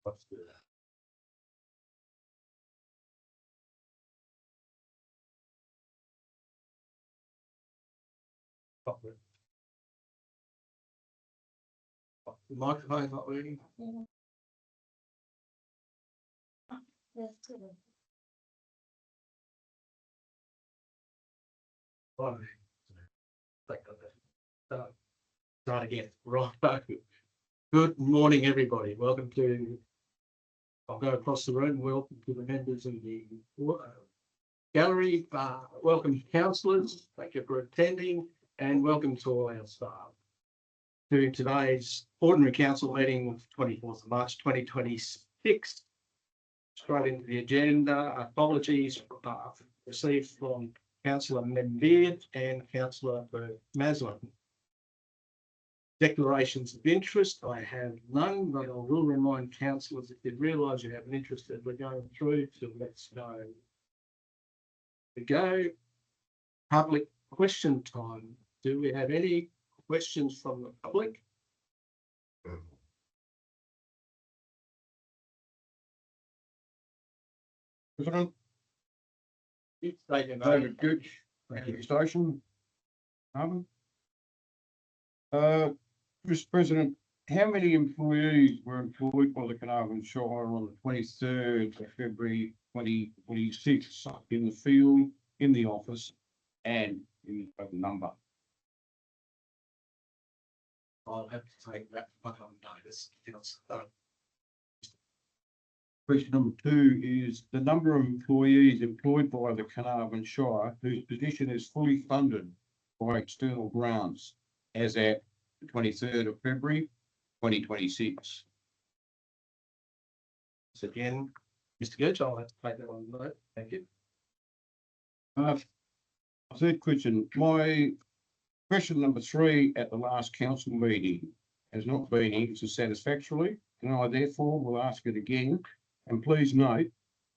Let's do that. The microphone's not working. Oh, thank God. Start again. Right. Good morning, everybody. Welcome to. I'll go across the room. Welcome to the members of the gallery. Welcome, councillors. Thank you for attending, and welcome to all our staff to today's ordinary council meeting, 24th of March 2026. Straight into the agenda. Apologies received from Councillor Membeard and Councillor Maslin. Declarations of interest, I have none, but I will remind councillors if you realise you have an interest that we're going through to let us know. We go public question time. Do we have any questions from the public? President, David Gooch, Station. Mr. President, how many employees were employed by the Carnarvon Shire on the 23rd of February 2026 in the field, in the office, and in the total number? I'll have to take that one on notice. Question number 2 is the number of employees employed by the Carnarvon Shire whose position is fully funded by external grants as at the 23rd of February 2026. So again, Mr. Gooch, I'll have to take that one on note. Thank you. Third question. My question number 3 at the last council meeting has not been answered satisfactorily, and I therefore will ask it again. And please note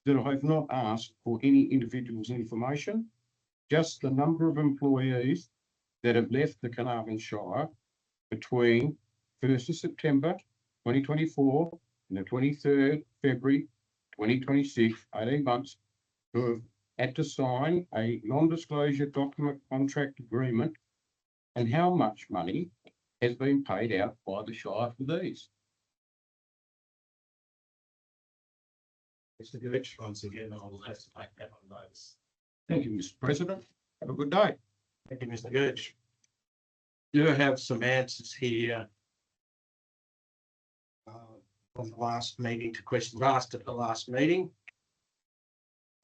that I have not asked for any individual's information, just the number of employees that have left the Carnarvon Shire between 1st of September 2024 and the 23rd February 2026, 18 months, who have had to sign a non-disclosure document contract agreement, and how much money has been paid out by the Shire for these. Mr. Gooch, once again, I will have to take that on notice. Thank you, Mr. President. Have a good day. Thank you, Mr. Gooch. Do have some answers here from the last meeting to questions asked at the last meeting.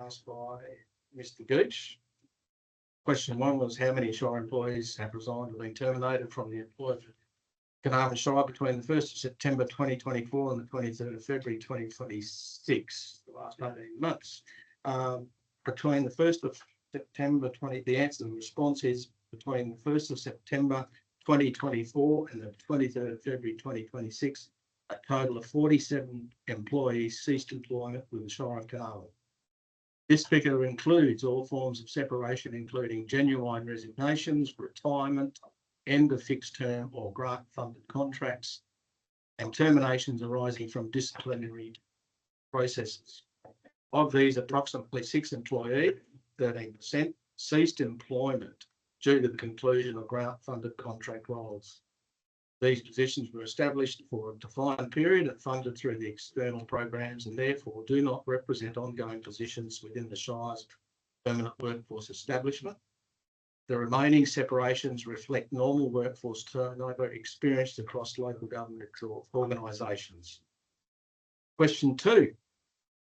Asked by Mr. Gooch. Question 1 was how many Shire employees have resigned or been terminated from the employment of Carnarvon Shire between the 1st of September 2024 and the 23rd of February 2026, the last 18 months. Between the 1st of September the answer to the response is between the 1st of September 2024 and the 23rd of February 2026, a total of 47 employees ceased employment with the Shire of Carnarvon. This figure includes all forms of separation, including genuine resignations, retirement, end of fixed term or grant funded contracts, and terminations arising from disciplinary processes. Of these, approximately 6 employees, 13%, ceased employment due to the conclusion of grant funded contract roles. These positions were established for a defined period and funded through the external programs, and therefore do not represent ongoing positions within the Shire's permanent workforce establishment. The remaining separations reflect normal workforce turnover experienced across local government organisations. Question 2.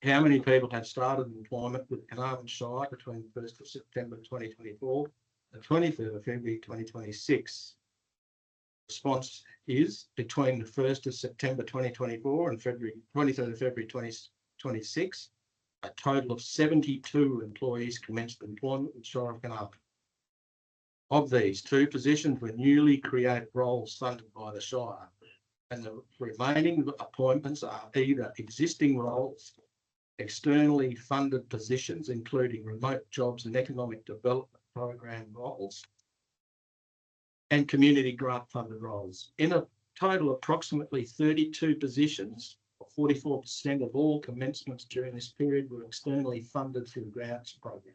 How many people have started employment with Carnarvon Shire between the 1st of September 2024 and 23rd of February 2026? Response is between the 1st of September 2024 and 23rd of February 2026, a total of 72 employees commenced employment with Shire of Carnarvon. Of these, 2 positions were newly created roles funded by the Shire, and the remaining appointments are either existing roles, externally funded positions, including remote jobs and economic development program roles, and community grant funded roles. In a total, approximately 32 positions, or 44% of all commencements during this period were externally funded through the grants program.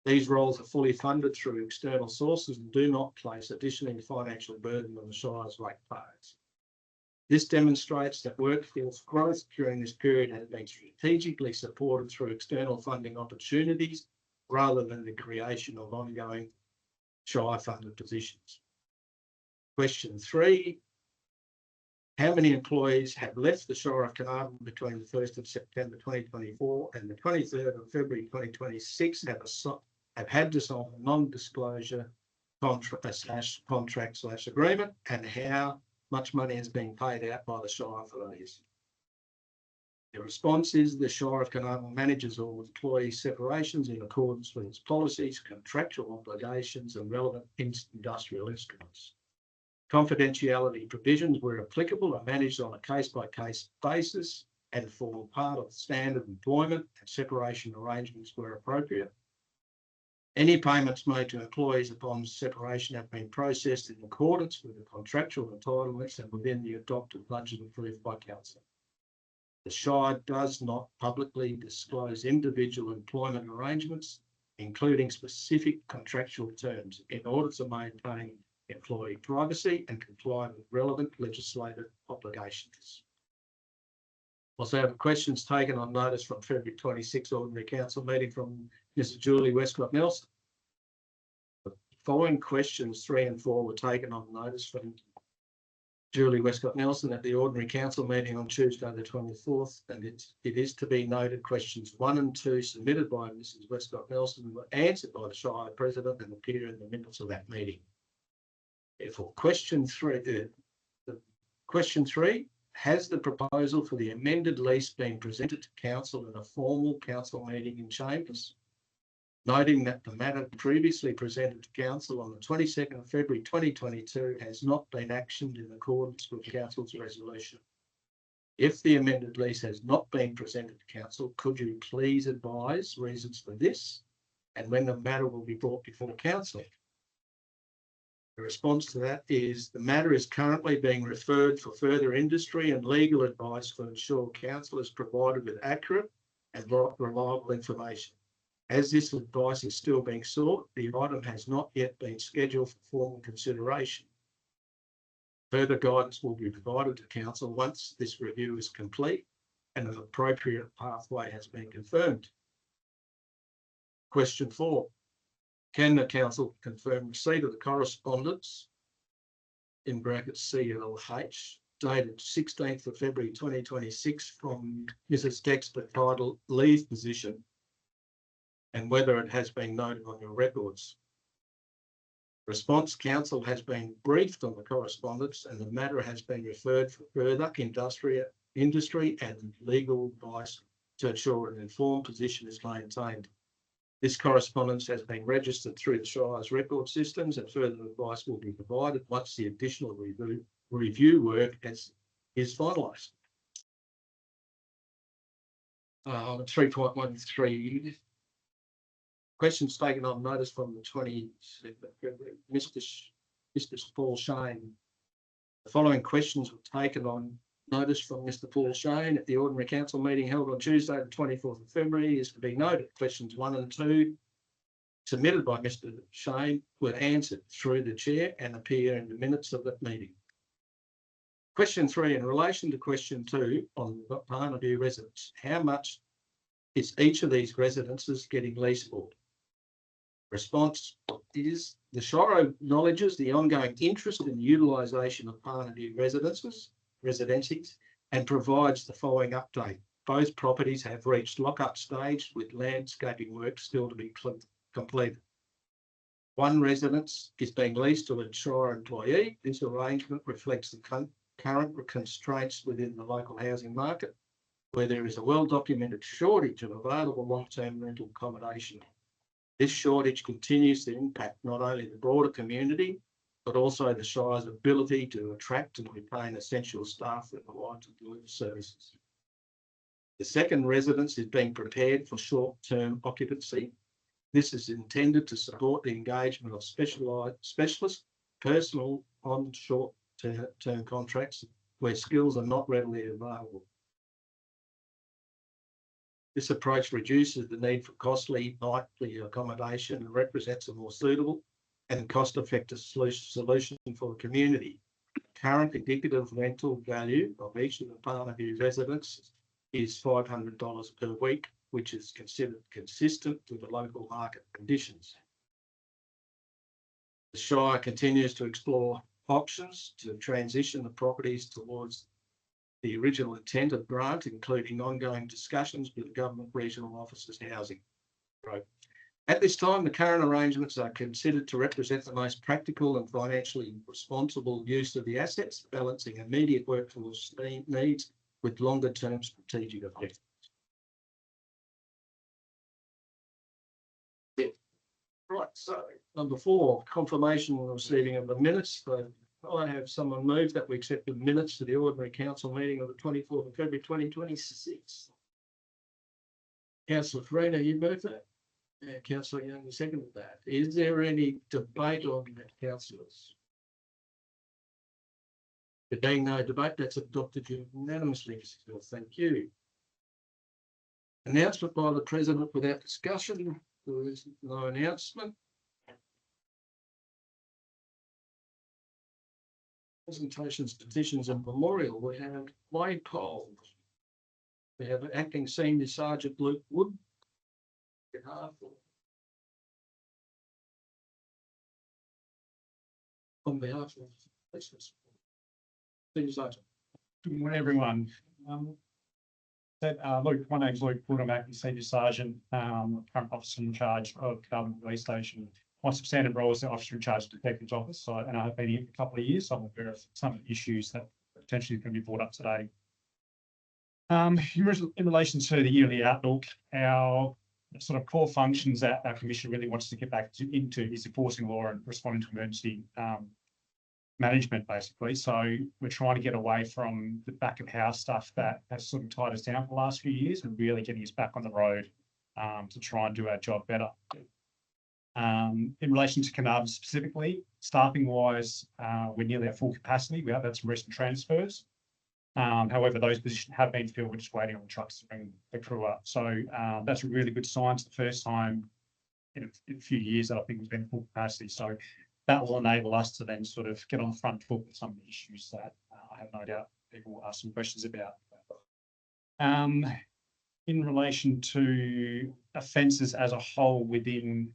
These roles are fully funded through external sources and do not place additional financial burden on the Shire's ratepayers. This demonstrates that workforce growth during this period has been strategically supported through external funding opportunities rather than the creation of ongoing Shire funded positions. Question 3. How many employees have left the Shire of Carnarvon between the 1st of September 2024 and the 23rd of February 2026 have had to sign a non-disclosure contract/agreement, and how much money has been paid out by the Shire for these? The response is the Shire of Carnarvon manages all employee separations in accordance with its policies, contractual obligations and relevant industrial instruments. Confidentiality provisions, where applicable, are managed on a case-by-case basis and form part of standard employment and separation arrangements where appropriate. Any payments made to employees upon separation have been processed in accordance with the contractual entitlements and within the adopted budget approved by Council. The Shire does not publicly disclose individual employment arrangements, including specific contractual terms, in order to maintain employee privacy and comply with relevant legislative obligations. Also have questions taken on notice from February 26 Ordinary Council meeting from Mrs. Julie Westcott Nelson. The following questions 3 and 4 were taken on notice from Julie Westcott Nelson at the Ordinary Council meeting on Tuesday the 24th, and it is to be noted questions 1 and 2 submitted by Mrs. Westcott Nelson were answered by the Shire President and appear in the minutes of that meeting. Therefore, question 3, question 3, has the proposal for the amended lease been presented to Council in a formal Council meeting in Chambers? Noting that the matter previously presented to Council on the 22nd of February 2022 has not been actioned in accordance with Council's resolution. If the amended lease has not been presented to Council, could you please advise reasons for this and when the matter will be brought before Council? The response to that is the matter is currently being referred for further industry and legal advice to ensure Council is provided with accurate and reliable information. As this advice is still being sought, the item has not yet been scheduled for formal consideration. Further guidance will be provided to Council once this review is complete and an appropriate pathway has been confirmed. Question 4. Can the Council confirm receipt of the correspondence in brackets CLH dated 16th of February 2026 from Mrs. Dexter titled Leave Position, and whether it has been noted on your records? Response: Council has been briefed on the correspondence and the matter has been referred for further industry and legal advice to ensure an informed position is maintained. This correspondence has been registered through the Shire's record systems and further advice will be provided once the additional review work is finalised. 3.13. Questions taken on notice from the 22nd of February. Mr. Paul Shane. The following questions were taken on notice from Mr. Paul Shane at the Ordinary Council meeting held on Tuesday the 24th of February is to be noted. Questions 1 and 2 submitted by Mr. Shane were answered through the chair and appear in the minutes of that meeting. Question 3, in relation to question 2 on Parnaview residents, how much is each of these residences getting leaseable? Response is the Shire acknowledges the ongoing interest in the utilisation of Parnaview residences and provides the following update. Both properties have reached lock-up stage with landscaping work still to be completed. One residence is being leased to a Shire employee. This arrangement reflects the current constraints within the local housing market, where there is a well-documented shortage of available long-term rental accommodation. This shortage continues to impact not only the broader community, but also the Shire's ability to attract and retain essential staff required to deliver services. The second residence is being prepared for short-term occupancy. This is intended to support the engagement of specialist personnel on short-term contracts where skills are not readily available. This approach reduces the need for costly nightly accommodation and represents a more suitable and cost-effective solution for the community. Current indicative rental value of each of the Palmer View residents is $500 per week, which is considered consistent with the local market conditions. The Shire continues to explore options to transition the properties towards the original intent of grant, including ongoing discussions with the Government Regional Office's housing. Right. At this time, the current arrangements are considered to represent the most practical and financially responsible use of the assets, balancing immediate workforce needs with longer-term strategic objectives. Yeah. Right, so number 4, confirmation of receiving of the minutes. I have someone move that we accept the minutes to the ordinary council meeting of the 24th of February 2026. Councillor Farina, you moved that? Yeah, Councillor Young, seconded that. Is there any debate on that, councillors? There being no debate, that's adopted unanimously. Thank you. Announcement by the President without discussion. There is no announcement. Presentations, petitions and memorial. We have Wade Cole. We have Acting Senior Sergeant Luke Wood. On behalf of Senior Sergeant. Good morning, everyone. Luke, my name's Luke Wood. I'm acting Senior Sergeant, current officer in charge of Carlton Police Station. My substantive role is the officer in charge of the Detective's Office, and I have been here for a couple of years, so I'm aware of some issues that potentially can be brought up today. In relation to the yearly outlook, our sort of core functions that our commission really wants to get back into is enforcing law and responding to emergency management, basically. So we're trying to get away from the back of house stuff that has sort of tied us down for the last few years and really getting us back on the road to try and do our job better. In relation to Carnarvon specifically, staffing wise, we're nearly at full capacity. We have had some recent transfers. However, those positions have been filled. We're just waiting on the trucks to bring the crew up. So that's a really good sign. It's the first time in a few years that I think we've been full capacity. So that will enable us to then sort of get on the front foot with some of the issues that I have no doubt people will ask some questions about. In relation to offences as a whole within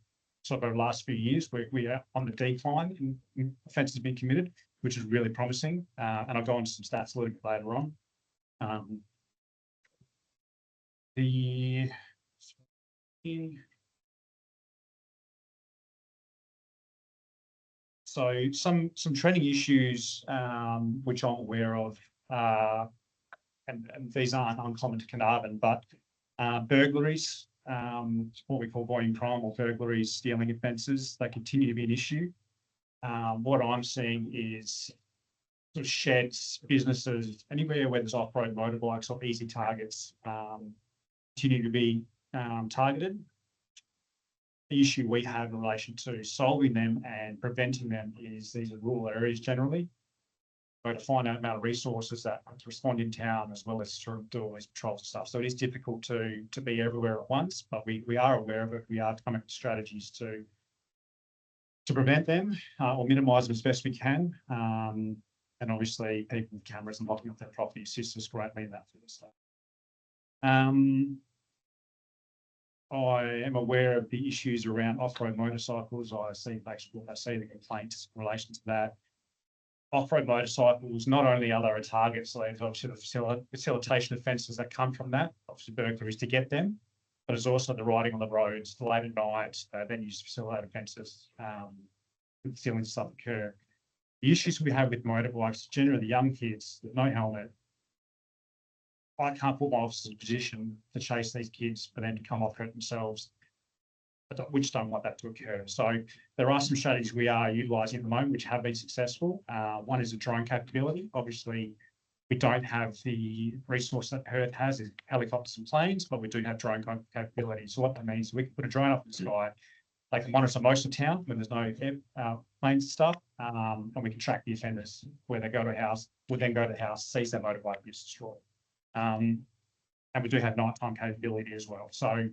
sort of the last few years, we are on the decline in offences being committed, which is really promising. And I'll go into some stats a little bit later on. So some trending issues which I'm aware of, and these aren't uncommon to Carnarvon, but burglaries, what we call volume crime or burglaries, stealing offences, they continue to be an issue. What I'm seeing is sort of sheds, businesses, anywhere where there's off-road motorbikes or easy targets continue to be targeted. The issue we have in relation to solving them and preventing them is these are rural areas generally. So to find out the amount of resources that to respond in town as well as to do all these patrols and stuff. So it is difficult to be everywhere at once, but we are aware of it. We are coming up with strategies to prevent them or minimise them as best we can. And obviously people with cameras and locking up their property assists us greatly in that sort of stuff. I am aware of the issues around off-road motorcycles. I see the complaints in relation to that. Off-road motorcycles, not only are they a target, so there's obviously the facilitation offences that come from that, obviously burglaries to get them, but it's also the riding on the roads, the late at night, then used to facilitate offences, stealing stuff occur. The issues we have with motorbikes, generally the young kids with no helmet, I can't put my officers in a position to chase these kids for them to come off hurt themselves, which don't want that to occur. So there are some strategies we are utilising at the moment which have been successful. One is a drone capability. Obviously, we don't have the resource that Perth has, is helicopters and planes, but we do have drone capability. So what that means is we can put a drone up in the sky, they can monitor most of town when there's no planes and stuff, and we can track the offenders where they go to a house, we'll then go to the house, seize their motorbike, get destroyed. And and we do have nighttime capability as well. So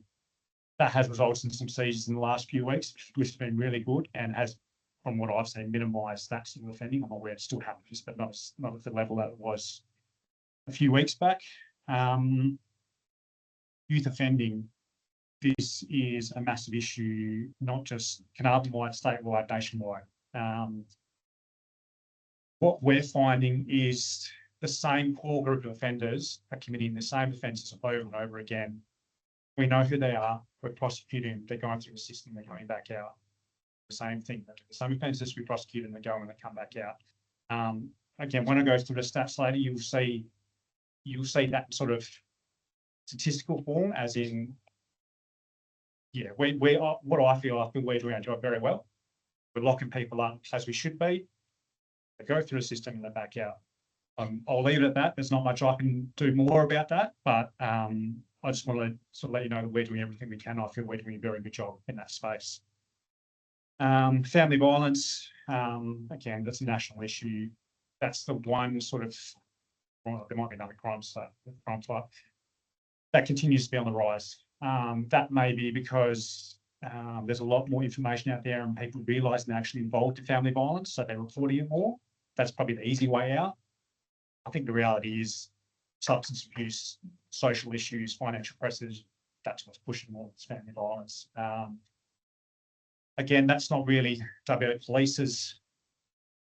that has resulted in some seizures in the last few weeks, which has been really good and has, from what I've seen, minimised that sort of offending. I'm aware it still happens, but not at the level that it was a few weeks back. Youth offending. This is a massive issue, not just Carnarvon-wide, statewide, nationwide. What we're finding is the same core group of offenders are committing the same offences over and over again. We know who they are, we're prosecuting, they're going through the system, they're coming back out. The same thing, the same offences we prosecute and they go and they come back out. Again, when I go through the stats later, you'll see that sort of statistical form, as in, yeah, we are, what I feel we're doing our job very well. We're locking people up as we should be. They go through the system and they're back out. I'll leave it at that. There's not much I can do more about that, but I just want to sort of let you know that we're doing everything we can. I feel we're doing a very good job in that space. Family violence, again, that's a national issue. That's the one sort of, well, there might be another crime type that continues to be on the rise. That may be because there's a lot more information out there and people realise they're actually involved in family violence, so they're reporting it more. That's probably the easy way out. I think the reality is substance abuse, social issues, financial pressures, that's what's pushing more family violence. Again, that's not really WA Police's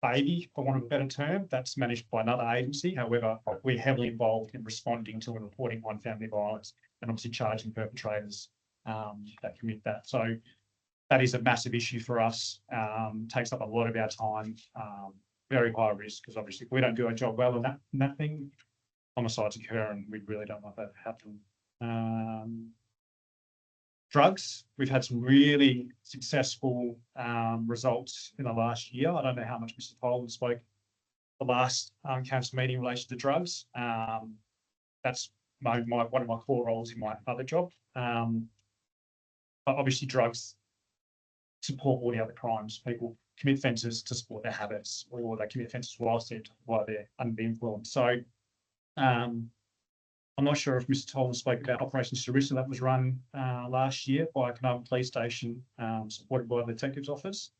baby, for want of a better term. That's managed by another agency. However, we're heavily involved in responding to and reporting on family violence and obviously charging perpetrators that commit that. So that is a massive issue for us. Takes up a lot of our time. Very high risk, because obviously if we don't do our job well in that thing, homicides occur and we really don't want that to happen. Drugs, we've had some really successful results in the last year. I don't know how much Mr. Tolan spoke the last council meeting in relation to drugs. That's one of my core roles in my other job. But obviously drugs support all the other crimes. People commit offences to support their habits, or they commit offences while they're under the influence. So I'm not sure if Mr. Tolan spoke about Operation Sarissa that was run last year by Carnarvon Police Station, supported by the Detectives Office.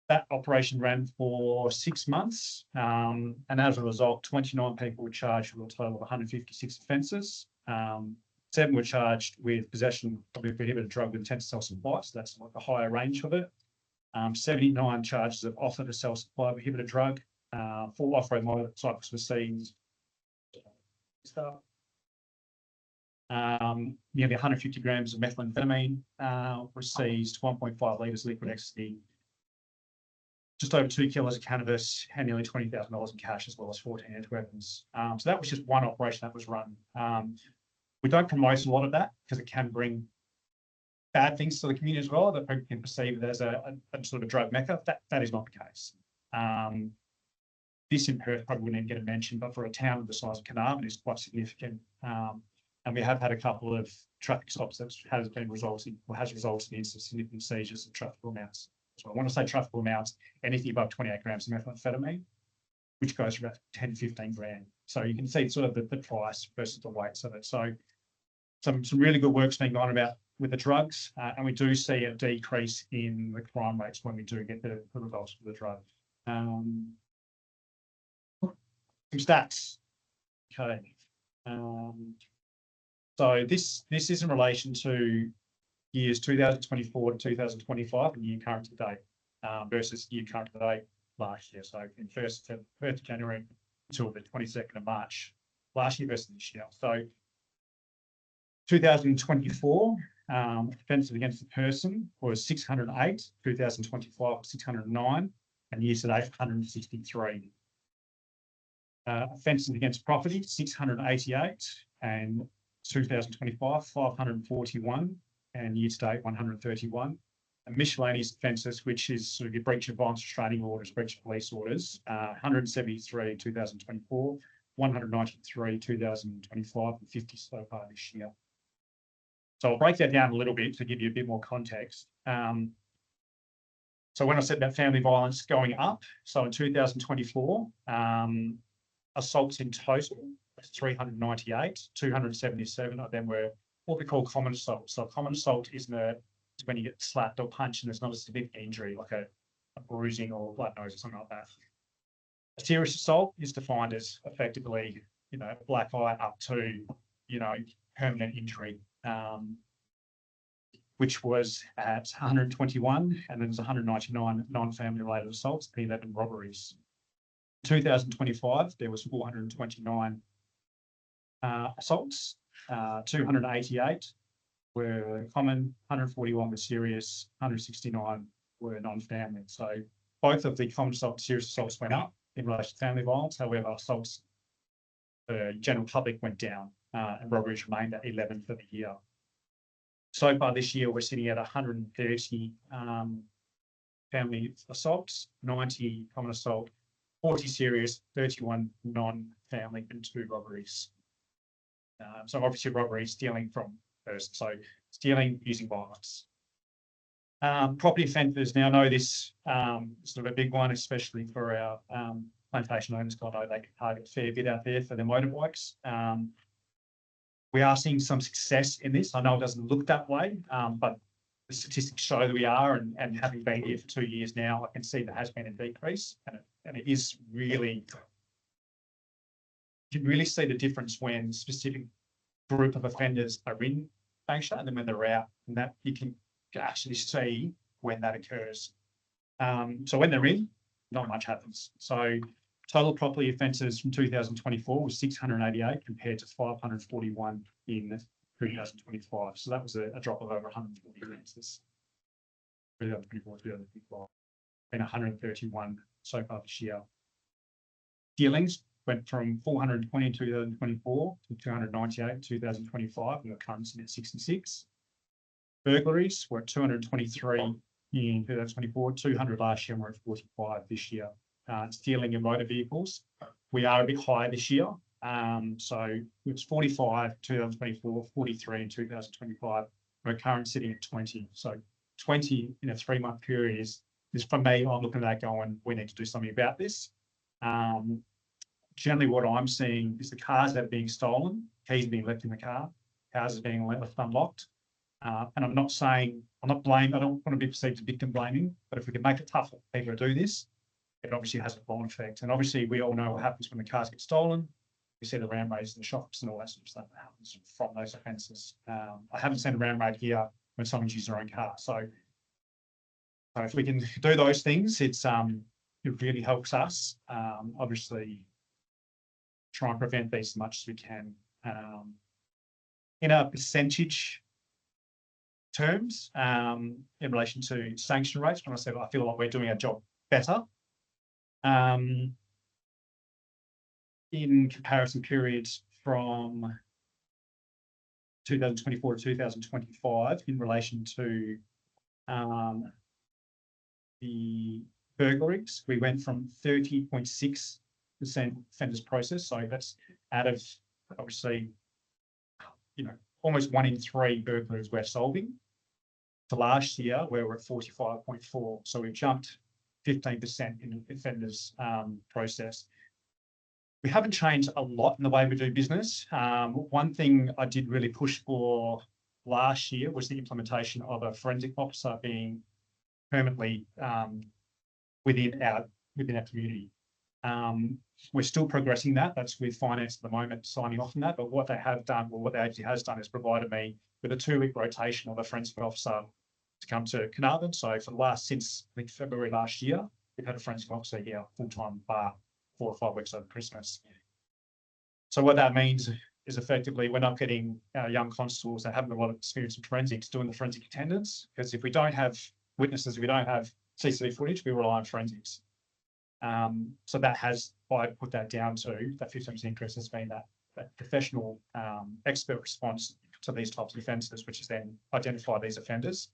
That operation ran for 6 months, and as a result, 29 people were charged with a total of 156 offences. 7 were charged with possession of a prohibited drug with intent to self-supply, so that's like a higher range of it. 79 charges of offer to self-supply a prohibited drug. 4 off-road motorcycles were seized. Nearly 150 grams of methamphetamine were seized, 1.5 litres of liquid ecstasy, just over 2 kilos of cannabis, and nearly $20,000 in cash, as well as 14 edge weapons. So that was just one operation that was run. We don't promote a lot of that because it can bring bad things to the community as well, that people can perceive it as a sort of a drug mecca. That is not the case. This in Perth probably wouldn't even get a mention, but for a town of the size of Carnarvon, it is quite significant. And we have had a couple of traffic stops that has resulted in some significant seizures of trafficable amounts. So when I say trafficable amounts, anything above 28 grams of methamphetamine, which goes for about 10 to 15 grand. So you can see sort of the price versus the weights of it. So some really good work's being gone about with the drugs, and we do see a decrease in the crime rates when we do get the results of the drug. Some stats. Okay. So this is in relation to years 2024 to 2025 and year current to date versus year current to date last year. So in 1st of January until the 22nd of March last year versus this year. So 2024 offences against the person was 608, 2025 was 609, and year to date 163. Offences against property 688, and 2025 541, and year to date 131. And miscellaneous offences, which is sort of your breach of violence restraining orders, breach of police orders, 173 2024, 193 2025, and 50 so far this year. So I'll break that down a little bit to give you a bit more context. So when I said about family violence going up, so in 2024, assaults in total 398, 277 of them were what we call common assault. So common assault is when you get slapped or punched and there's not a significant injury, like a bruising or blood nose or something like that. A serious assault is defined as effectively, black eye up to, permanent injury, which was at 121, and then there's 199 non-family related assaults, 11 robberies. 2025, there was 429 assaults, 288 were common, 141 were serious, 169 were non-family. So both of the common assault and serious assaults went up in relation to family violence. However, assaults, the general public went down, and robberies remained at 11 for the year. So far this year, we're sitting at 130 family assaults, 90 common assault, 40 serious, 31 non-family, and 2 robberies. So obviously robbery, stealing from persons, so stealing using violence. Property offenders, now know this is sort of a big one, especially for our plantation owners. I know they can target a fair bit out there for their motorbikes. We are seeing some success in this. I know it doesn't look that way, but the statistics show that we are, and having been here for 2 years now, I can see there has been a decrease, and it is really, you can really see the difference when specific group of offenders are in Banksia and then when they're out, and that you can actually see when that occurs. So when they're in, not much happens. So total property offences from 2024 was 688 compared to 541 in 2025. So that was a drop of over 140 offences. 2024, 2025, and 131 so far this year. Dealings went from 420 in 2024 to 298 in 2025, and we're currently at 66. Burglaries were at 223 in 2024, 200 last year, and we're at 45 this year. Stealing in motor vehicles, we are a bit higher this year. So it was 45 in 2024, 43 in 2025. We're currently sitting at 20. So 20 in a 3-month period is for me, I'm looking at that going, we need to do something about this. Generally what I'm seeing is the cars that are being stolen, keys being left in the car, cars are being left unlocked. And I'm not blaming, I don't want to be perceived as victim blaming, but if we can make it tough for people to do this, it obviously has a flow-on effect. And obviously we all know what happens when the cars get stolen. We see the ram raids in the shops and all that sort of stuff that happens from those offences. I haven't seen a ram raid here when someone's using their own car. So if we can do those things, it really helps us. Obviously, try and prevent these as much as we can. In a percentage terms, in relation to sanction rates, when I say I feel like we're doing our job better, in comparison periods from 2024 to 2025, in relation to the burglaries, we went from 30.6% offenders processed. So that's out of obviously, almost 1 in 3 burglaries we're solving, to last year where we're at 45.4. So we've jumped 15% in offenders processed. We haven't changed a lot in the way we do business. One thing I did really push for last year was the implementation of a forensic officer being permanently within our community. We're still progressing that. That's with finance at the moment, signing off on that. But what they have done, or what the agency has done, is provided me with a 2-week rotation of a forensic officer to come to Carnarvon. So for the since I think February last year, we've had a forensic officer here full-time bar 4 or 5 weeks over Christmas. So what that means is effectively we're not getting our young constables that haven't a lot of experience in forensics doing the forensic attendance, because if we don't have witnesses, if we don't have CCTV footage, we rely on forensics. So that has, I put that down to that 15% increase has been that professional expert response to these types of offences, which is then identify these offenders.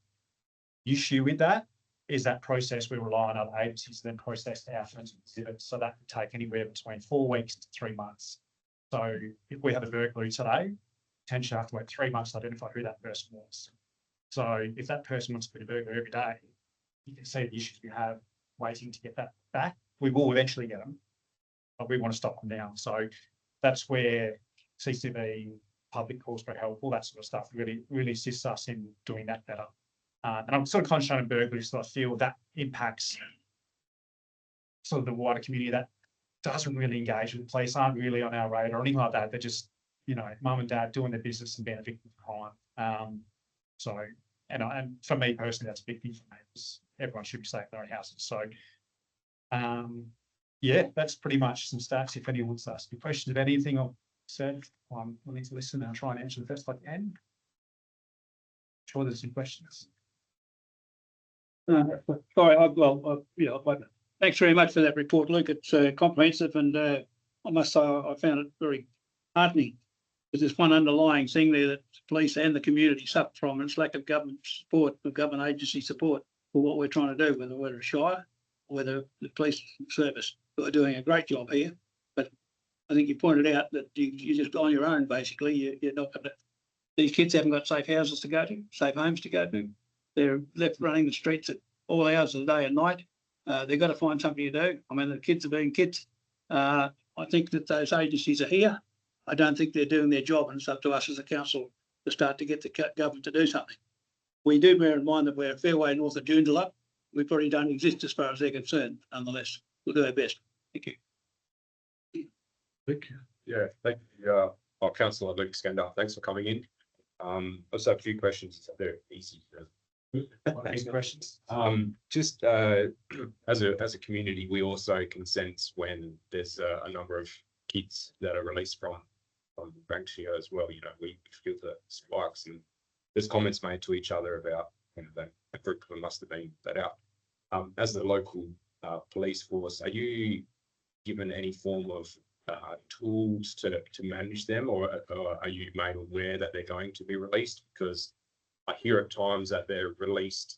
The issue with that is that process we rely on other agencies to then process our forensic exhibits. So that could take anywhere between 4 weeks to 3 months. So if we have a burglary today, potentially have to wait 3 months to identify who that person was. So if that person wants to be a burglar every day, you can see the issues we have waiting to get that back. We will eventually get them, but we want to stop them now. So that's where CCTV, public calls for help, all that sort of stuff really assists us in doing that better. And I'm sort of concentrating on burglaries, so I feel that impacts sort of the wider community that doesn't really engage with the police, aren't really on our radar or anything like that. They're just, mum and dad doing their business and being a victim of crime. And for me personally, that's a big thing for me, because everyone should be safe in their own houses. So, yeah, that's pretty much some stats. If anyone wants to ask me questions of anything I've said, I'm willing to listen and try and answer the best I can. Sure, there's some questions. Sorry, thanks very much for that report, Luke. It's comprehensive, and I must say I found it very heartening, because there's one underlying thing there that the police and the community suffer from, and it's lack of government support, of government agency support for what we're trying to do, whether we're a shire or whether the police service, who are doing a great job here. But I think you pointed out that you're just on your own, basically. You're not going to, these kids haven't got safe houses to go to, safe homes to go to. They're left running the streets at all hours of the day and night. They've got to find something to do. I mean, the kids are being kids. I think that those agencies are here. I don't think they're doing their job, and it's up to us as a council to start to get the government to do something. We do bear in mind that we're a fair way north of Joondalup. We probably don't exist as far as they're concerned. Nonetheless, we'll do our best. Thank you. Luke? Yeah, thank you, Councillor Luke Skender. Thanks for coming in. Also a few questions. They're easy. Any questions? Just as a community, we also can sense when there's a number of kids that are released from Banksia as well. We feel the spikes, and there's comments made to each other about that a group of them must have been let out. As the local police force, are you given any form of tools to manage them, or are you made aware that they're going to be released? Because I hear at times that they're released,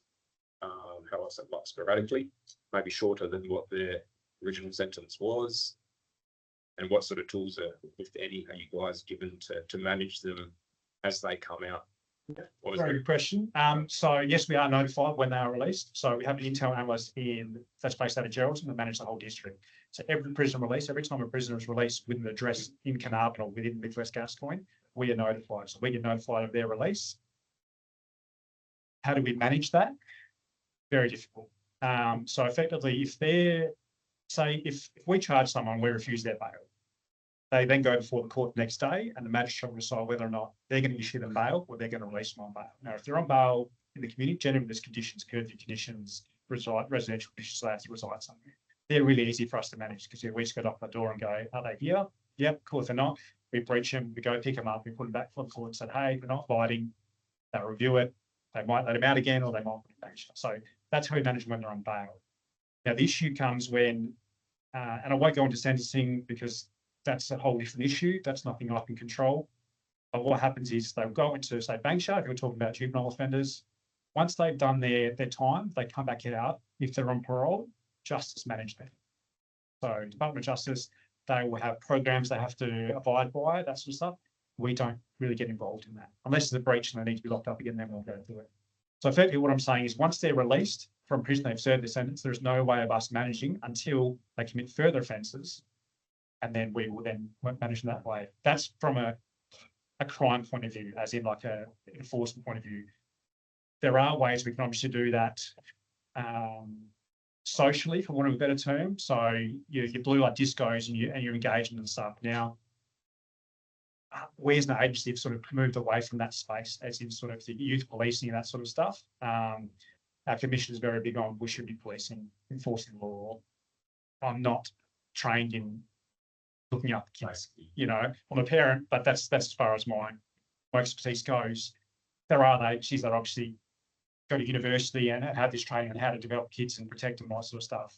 like sporadically, maybe shorter than what their original sentence was. And what sort of tools if any, are you guys given to manage them as they come out? Very good question. So yes, we are notified when they are released. So we have an intel analyst that's based out of Geraldton that manages the whole district. So every prisoner released, every time a prisoner is released with an address in Carnarvon or within Midwest Gascoyne, we are notified. So we get notified of their release. How do we manage that? Very difficult. So effectively, if we charge someone, we refuse their bail. They then go before the court the next day, and the magistrate will decide whether or not they're going to issue them bail or they're going to release them on bail. Now, if they're on bail in the community, generally there's conditions, curfew conditions, residential conditions, they have to reside somewhere. They're really easy for us to manage, because we just go knock on the door and go, are they here? Yep, cool. If they're not, we breach them, we go pick them up, we put them back for the court and said, hey, they're not fighting. They'll review it. They might let them out again, or they might put it back. So that's how we manage them when they're on bail. Now, the issue comes when, and I won't go into sentencing because that's a whole different issue. That's nothing I can control. But what happens is they'll go into, say, Banksia, if you're talking about juvenile offenders. Once they've done their time, they come back out. If they're on parole, justice manage them. So Department of Justice, they will have programs they have to abide by, that sort of stuff. We don't really get involved in that. Unless there's a breach and they need to be locked up again, then we'll go through it. So effectively what I'm saying is once they're released from prison, they've served their sentence, there's no way of us managing until they commit further offences. And then we will then manage them that way. That's from a crime point of view, as in like an enforcement point of view. There are ways we can obviously do that socially, for want of a better term. So your blue light discos and your engagement and stuff. Now, we as an agency have sort of moved away from that space, as in sort of the youth policing and that sort of stuff. Our commission is very big on we should be policing, enforcing law. I'm not trained in looking up kids, I'm a parent, but that's as far as my expertise goes. There are agencies that obviously go to university and have this training on how to develop kids and protect them, that sort of stuff.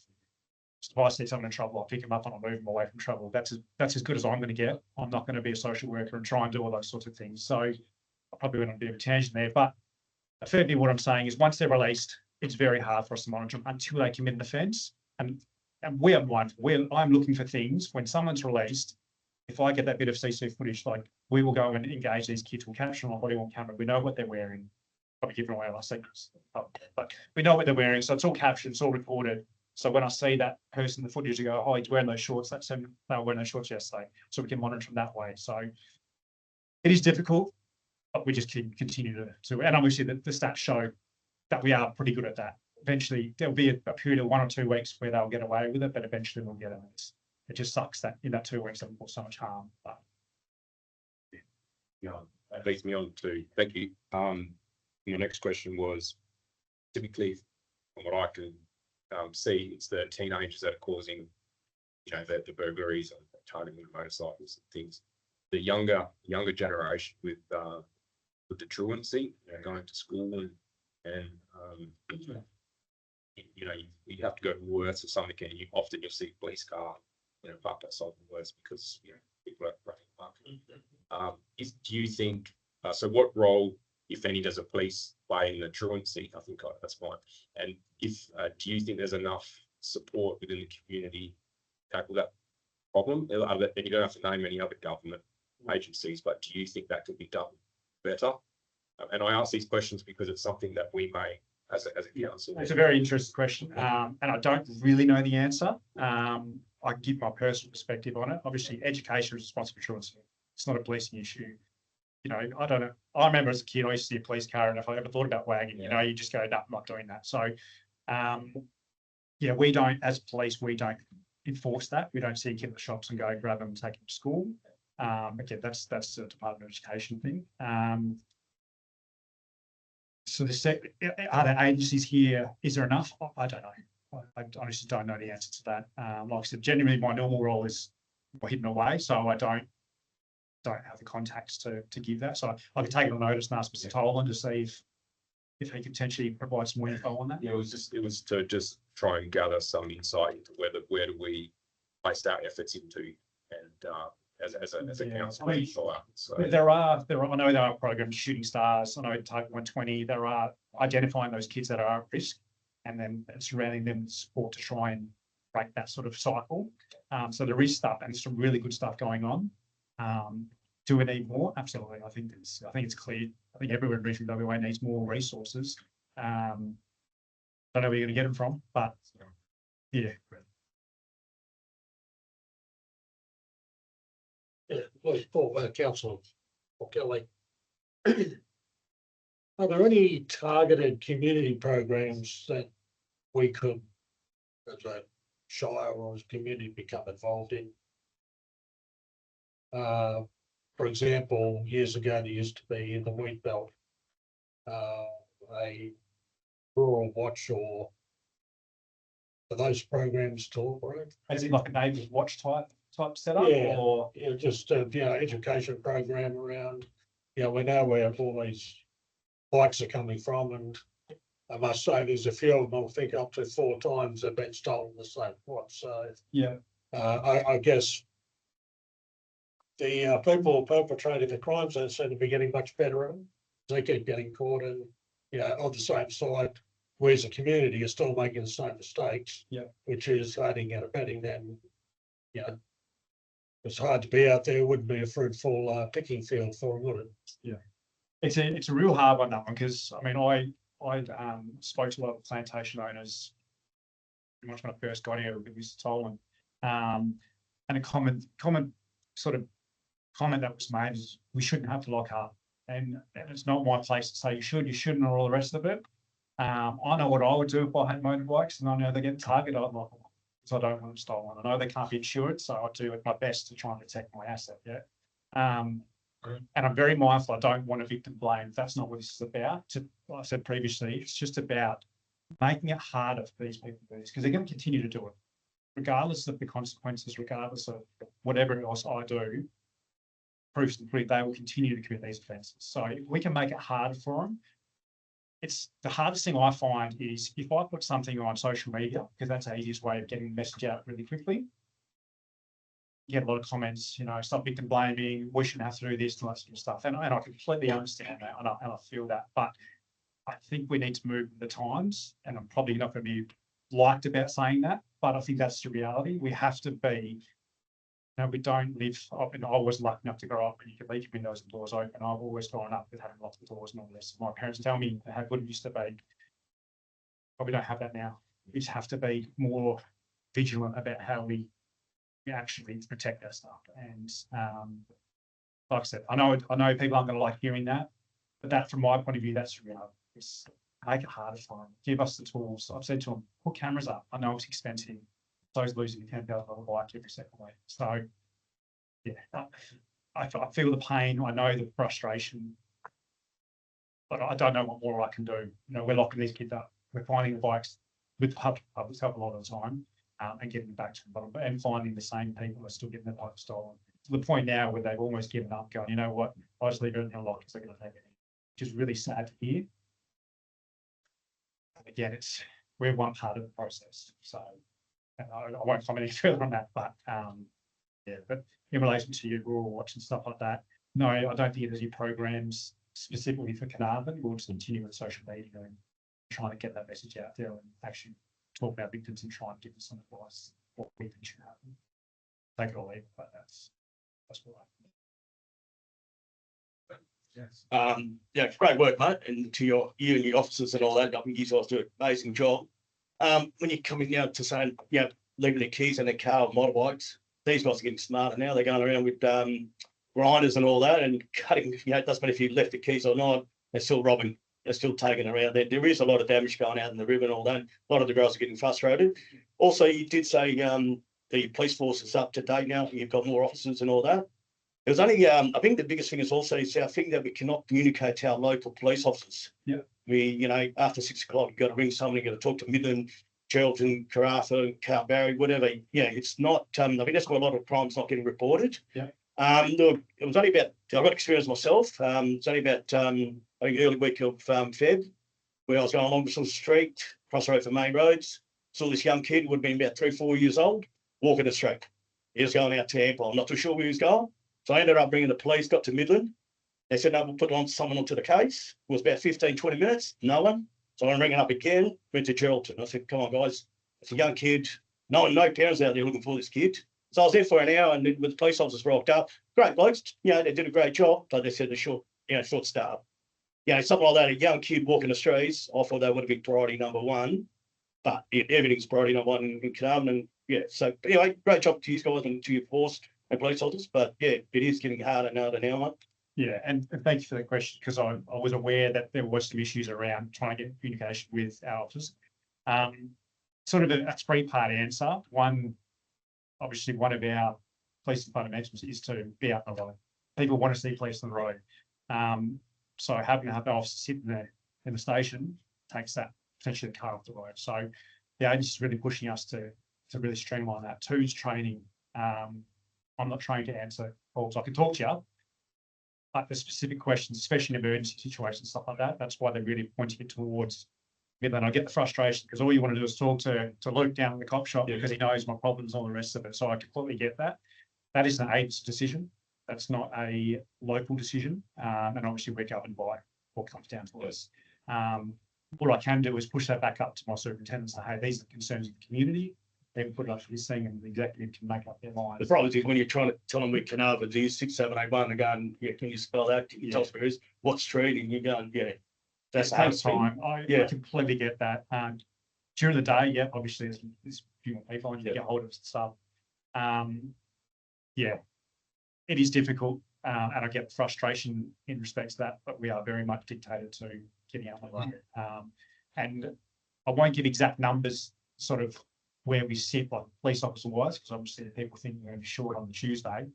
So if I see someone in trouble, I'll pick them up and I'll move them away from trouble. That's as good as I'm going to get. I'm not going to be a social worker and try and do all those sorts of things. So I probably went on a bit of a tangent there, but effectively what I'm saying is once they're released, it's very hard for us to monitor them until they commit an offence. And we are mindful. I'm looking for things when someone's released. If I get that bit of CC footage, like we will go and engage these kids. We'll capture them on body on camera. We know what they're wearing. Probably giving away our secrets, but we know what they're wearing. So it's all captured, it's all recorded. So when I see that person in the footage, I go, oh, he's wearing those shorts, that's him, they were wearing those shorts yesterday. So we can monitor them that way. So it is difficult, but we just continue to and obviously the stats show that we are pretty good at that. Eventually there'll be a period of 1 or 2 weeks where they'll get away with it, but eventually we'll get it. It just sucks that in that 2 weeks they'll cause so much harm. But Yeah, that leads me on to, thank you. My next question was, typically, from what I can see, it's the teenagers that are causing, the burglaries and targeting motorcycles and things. The younger generation with the truancy, going to school and you have to go to worse or something, and you'll see a police car, parked outside the worse because people are running parking. Do you think so? What role, if any, does a police play in the truancy? I think that's fine. And if do you think there's enough support within the community to tackle that problem? And you don't have to name any other government agencies, but do you think that could be done better? And I ask these questions because it's something that we may, as a council. it's a very interesting question, and I don't really know the answer. I can give my personal perspective on it. Obviously, education is responsible for truancy. It's not a policing issue. I don't know. I remember as a kid, I used to see a police car, and if I ever thought about wagging, you just go, no, I'm not doing that. So, we don't, as police, we don't enforce that. We don't see a kid in the shops and go grab them and take them to school. Again, that's the Department of Education thing. So are there agencies here? Is there enough? I don't know. I honestly don't know the answer to that. Like I said, genuinely, my normal role is hidden away, so I don't have the contacts to give that. So I could take it on notice and ask Mr. Tolan to see if he could potentially provide some more info on that. Yeah, it was to just try and gather some insight into where do we place our efforts into, and as a council. So There are I know there are programs, Shooting Stars, I know Target 120, there are identifying those kids that are at risk and then surrounding them with support to try and break that sort of cycle. So there is stuff and some really good stuff going on. Do we need more? Absolutely. I think it's clear. I think everyone in Region WA needs more resources. Don't know where you're going to get them from, but yeah. Yeah, please, Paul, Councillor Kelly. Are there any targeted community programs that we could, as a shire or as a community, become involved in? For example, years ago, there used to be in the wheat belt a rural watch, or are those programs still operating? As in like a neighbour's watch type setup? Yeah. Or Just education program around, we know where all these bikes are coming from, and I must say there's a few of them, I think up to 4 times they've been stolen the same watch. So yeah. I guess the people perpetrating the crimes don't seem to be getting much better at them. They keep getting caught, and on the same side, we as a community are still making the same mistakes. Yeah. Which is aiding and abetting them. It's hard to be out there. It wouldn't be a fruitful picking field for them, would it? Yeah. It's a real hard one, that one, because I mean I spoke to a lot of plantation owners pretty much when I first got here with Mr. Tolan. And a common sort of comment that was made is we shouldn't have to lock up. And it's not my place to say you should, you shouldn't, or all the rest of it. I know what I would do if I had motorbikes and I know they get targeted, I'd lock them up because I don't want them stolen. I know they can't be insured, so I do my best to try and protect my asset. Yeah. And I'm very mindful. I don't want to victim blame. That's not what this is about. Like I said previously, it's just about making it harder for these people to do this because they're going to continue to do it, regardless of the consequences, regardless of whatever else I do. Proofs and proof, they will continue to commit these offences. So if we can make it harder for them, it's the hardest thing I find is if I put something on social media, because that's the easiest way of getting the message out really quickly. You get a lot of comments, stop victim blaming, we shouldn't have to do this and that sort of stuff. And I completely understand that and I feel that. But I think we need to move with the times, and I'm probably not going to be liked about saying that, but I think that's the reality. We have to be, we don't live up, and I was lucky enough to grow up and you could leave your windows and doors open. I've always grown up with having lots of doors and all this. My parents tell me how good it used to be. But we don't have that now. is have to be more vigilant about how we actually protect our stuff. And like I said, I know people aren't going to like hearing that, but that, from my point of view, that's the reality. It's make it harder for them. Give us the tools. I've said to them, put cameras up. I know it's expensive. So's losing a $10,000 bike every second week. So, yeah, I feel the pain. I know the frustration, but I don't know what more I can do. You know, we're locking these kids up. We're finding the bikes with public help a lot of the time, and getting them back to the bottom, and finding the same people are still getting their bikes stolen. To the point now where they've almost given up, going, you know what, I just leave everything locked because they're going to take it, which is really sad to hear. Again, we're one part of the process, so I won't comment any further on that. But yeah, but in relation to your rural watch and stuff like that, no, I don't think there's any programs specifically for Carnarvon. We'll just continue with social media and trying to get that message out there and actually talk about victims and try and give them some advice what we think should happen. Take it or leave it, but that's what Yeah, great work, mate, and to you and your officers and all that. I think you guys do an amazing job. When you're coming out to saying, leaving their keys in their car or motorbikes, these guys are getting smarter now. They're going around with grinders and all that and cutting. It doesn't matter if you left the keys or not. They're still robbing. They're still taking around. There is a lot of damage going out in the river and all that. A lot of the girls are getting frustrated. Also, you did say the police force is up to date now. You've got more officers and all that. It was only, I think the biggest thing is also our thing that we cannot communicate to our local police officers. Yeah. We, after 6 o'clock, you've got to ring somebody, you've got to talk to Midland, Geraldton, Karratha, Carlbarry, whatever. Yeah, it's not, I think that's why a lot of crime's not getting reported. Yeah. Look, it was only about, I got experience myself. It's only about, I think early week of Feb, where I was going along Bristol Street, cross the road for main roads, saw this young kid, would have been about 3 or 4 years old, walking the street. He was going out to Ampol. I'm not too sure where he was going. So I ended up bringing the police, got to Midland. They said, no, we'll put someone onto the case. It was about 15, 20 minutes, no one. So I'm ringing up again, went to Geraldton. I said, come on, guys, it's a young kid. No parents out there looking for this kid. So I was there for an hour, and then with the police officers rocked up. Great blokes, they did a great job, but they said they're short staff. Something like that, a young kid walking the streets, I thought that would have been priority number one. But everything's priority number one in Carnarvon. And so anyway, great job to you guys and to your force and police officers. But it is getting harder and harder now, mate. Yeah, and thank you for that question, because I was aware that there was some issues around trying to get communication with our officers. Sort of a three-part answer. One, obviously, one of our police fundamentals is to be out on the road. People want to see police on the road. So having to have the officer sitting there in the station takes that potentially the car off the road. So the agency is really pushing us to really streamline that. Two is training. I'm not trained to answer calls. I can talk to you, but the specific questions, especially in emergency situations, stuff like that, that's why they're really pointing it towards Midland. I get the frustration because all you want to do is talk to Luke down in the cop shop because he knows my problems and all the rest of it. So I completely get that. That is an agency decision. That's not a local decision. And obviously we're governed by what comes down to us. What I can do is push that back up to my superintendent and say, hey, these are the concerns of the community. They can put it up to this thing and the executive can make up their mind. The problem is when you're trying to tell them we Carnarvon is 6781 and going, can you spell that? Can you tell us where it is? What street? And you're going, that's It takes time. I completely get that. During the day, obviously there's a few more people and you get hold of stuff. It is difficult, and I get frustration in respect to that, but we are very much dictated to getting out on the road. And I won't give exact numbers, sort of where we sit, like police officer wise, because obviously people think we're going to be short on the Tuesday.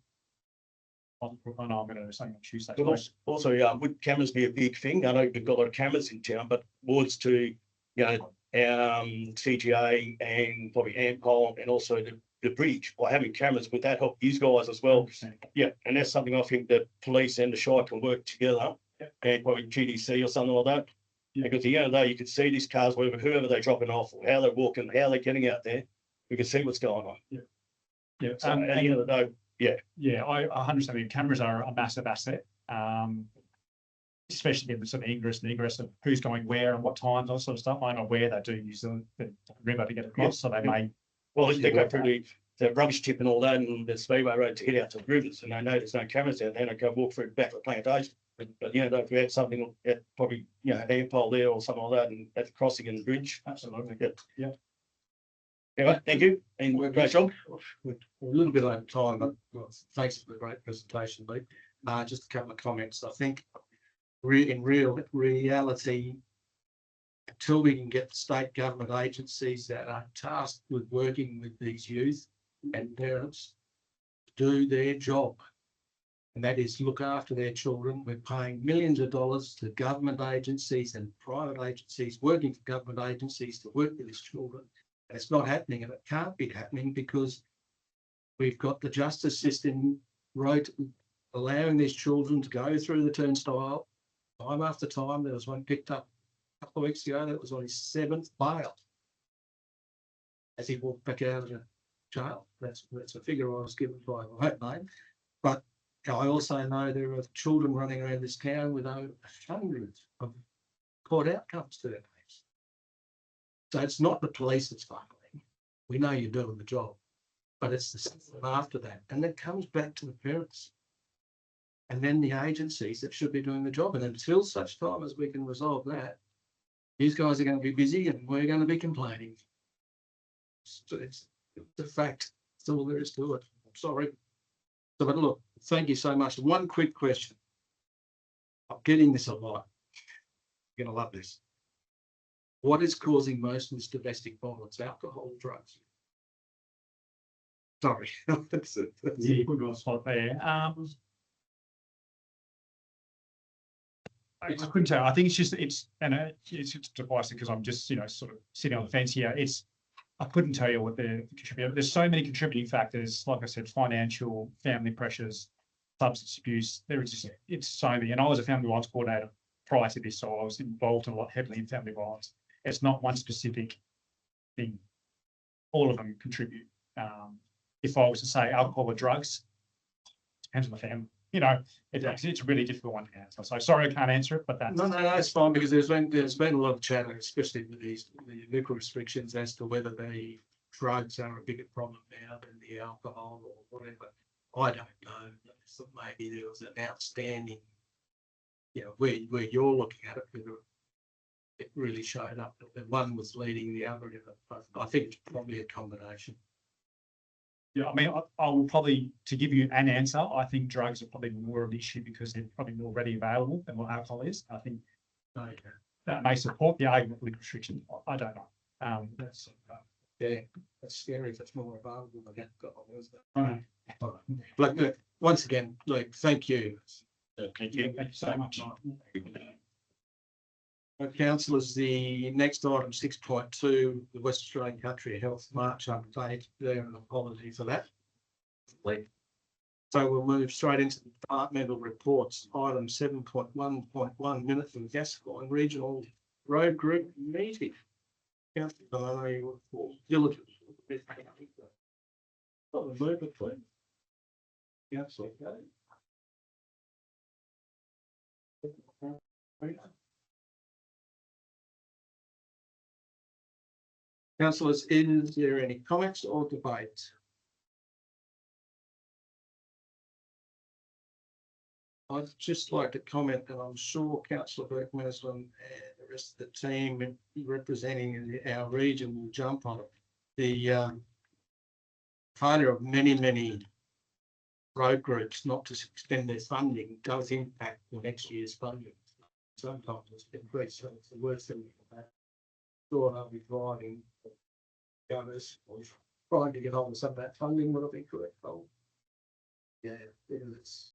I know I'm going to do something on Tuesday. But also, would cameras be a big thing? I know we've got a lot of cameras in town, but wards to, CGA and probably Ampol and also the bridge, by having cameras, would that help you guys as well? 100%. Yeah, and that's something I think the police and the Shire can work together, and probably GDC or something like that. Yeah. Because at the end of the day, you can see these cars, whoever they're dropping off, or how they're walking, how they're getting out there. We can see what's going on. Yeah. So at the end of the day, I 100% mean cameras are a massive asset, especially in the sort of ingress and egress of who's going where and what times, all sort of stuff. I'm aware they do use the river to get across, so they may. Well, they go through the rubbish tip and all that, and the Speedway Road to get out to the rivers, and they know there's no cameras out there, and they go walk through back to the plantation. But if we had something at probably, an Ampol there or something like that, and at the crossing and the bridge. Absolutely. Yeah. Anyway, thank you and great job. We're a little bit over time, but well, thanks for the great presentation, Lee. Just a couple of comments. I think in real reality, until we can get the state government agencies that are tasked with working with these youth and parents to do their job, and that is look after their children. We're paying millions of dollars to government agencies and private agencies working for government agencies to work with these children. And it's not happening, and it can't be happening because we've got the justice system right allowing these children to go through the turnstile time after time. There was one picked up a couple of weeks ago that was on his 7th bail as he walked back out of the jail. That's a figure I was given by my name. But I also know there are children running around this town with over 100 of court outcomes to their names. So it's not the police that's failing. We know you're doing the job, but it's the system after that. And that comes back to the parents and then the agencies that should be doing the job. And until such time as we can resolve that, these guys are going to be busy and we're going to be complaining. So it's a fact. That's all there is to it. I'm sorry. So, but look, thank you so much. One quick question. I'm getting this a lot. You're going to love this. What is causing most of this domestic violence? Alcohol, drugs? Sorry. That's it. Yeah, good spot there. I couldn't tell. I think it's just it's divisive because I'm just sort of sitting on the fence here. I couldn't tell you what the contributor. There's so many contributing factors. Like I said, financial, family pressures, substance abuse. It's so many. And I was a family violence coordinator prior to this, so I was involved a lot heavily in family violence. It's not one specific thing. All of them contribute. If I was to say alcohol or drugs, depends on the family. It's a really difficult one to answer. So sorry I can't answer it, but that's No, it's fine because there's been a lot of chatter, especially with the liquor restrictions, as to whether the drugs are a bigger problem now than the alcohol or whatever. I don't know. So maybe there was an outstanding, where you're looking at it, whether it really showed up that one was leading the other. But I think it's probably a combination. Yeah, I mean, I will probably, to give you an answer, I think drugs are probably more of an issue because they're probably more readily available than what alcohol is. I think that may support the argument with restrictions. I don't know. That's scary if it's more available than alcohol, isn't it? All right. Look, once again, thank you. Thank you. Thank you so much. Councillors, the next item, 6.2, the West Australian Country Health March update. There, an apology for that. So we'll move straight into the departmental reports. Item 7.1.1, minutes from Gascoyne Regional Road Group meeting. Councillor, I know you were diligent. Oh, move it, please. Councillor, okay. Councillors, is there any comments or debate? I'd just like to comment that I'm sure Councillor Berkmaslin and the rest of the team representing our region will jump on it. The failure of many road groups not to extend their funding does impact the next year's funding. Sometimes it's increased, so it's the worst thing we can have. Sure, I'll be driving governors or trying to get hold of some of that funding. Would it be correct? Oh, yeah, it's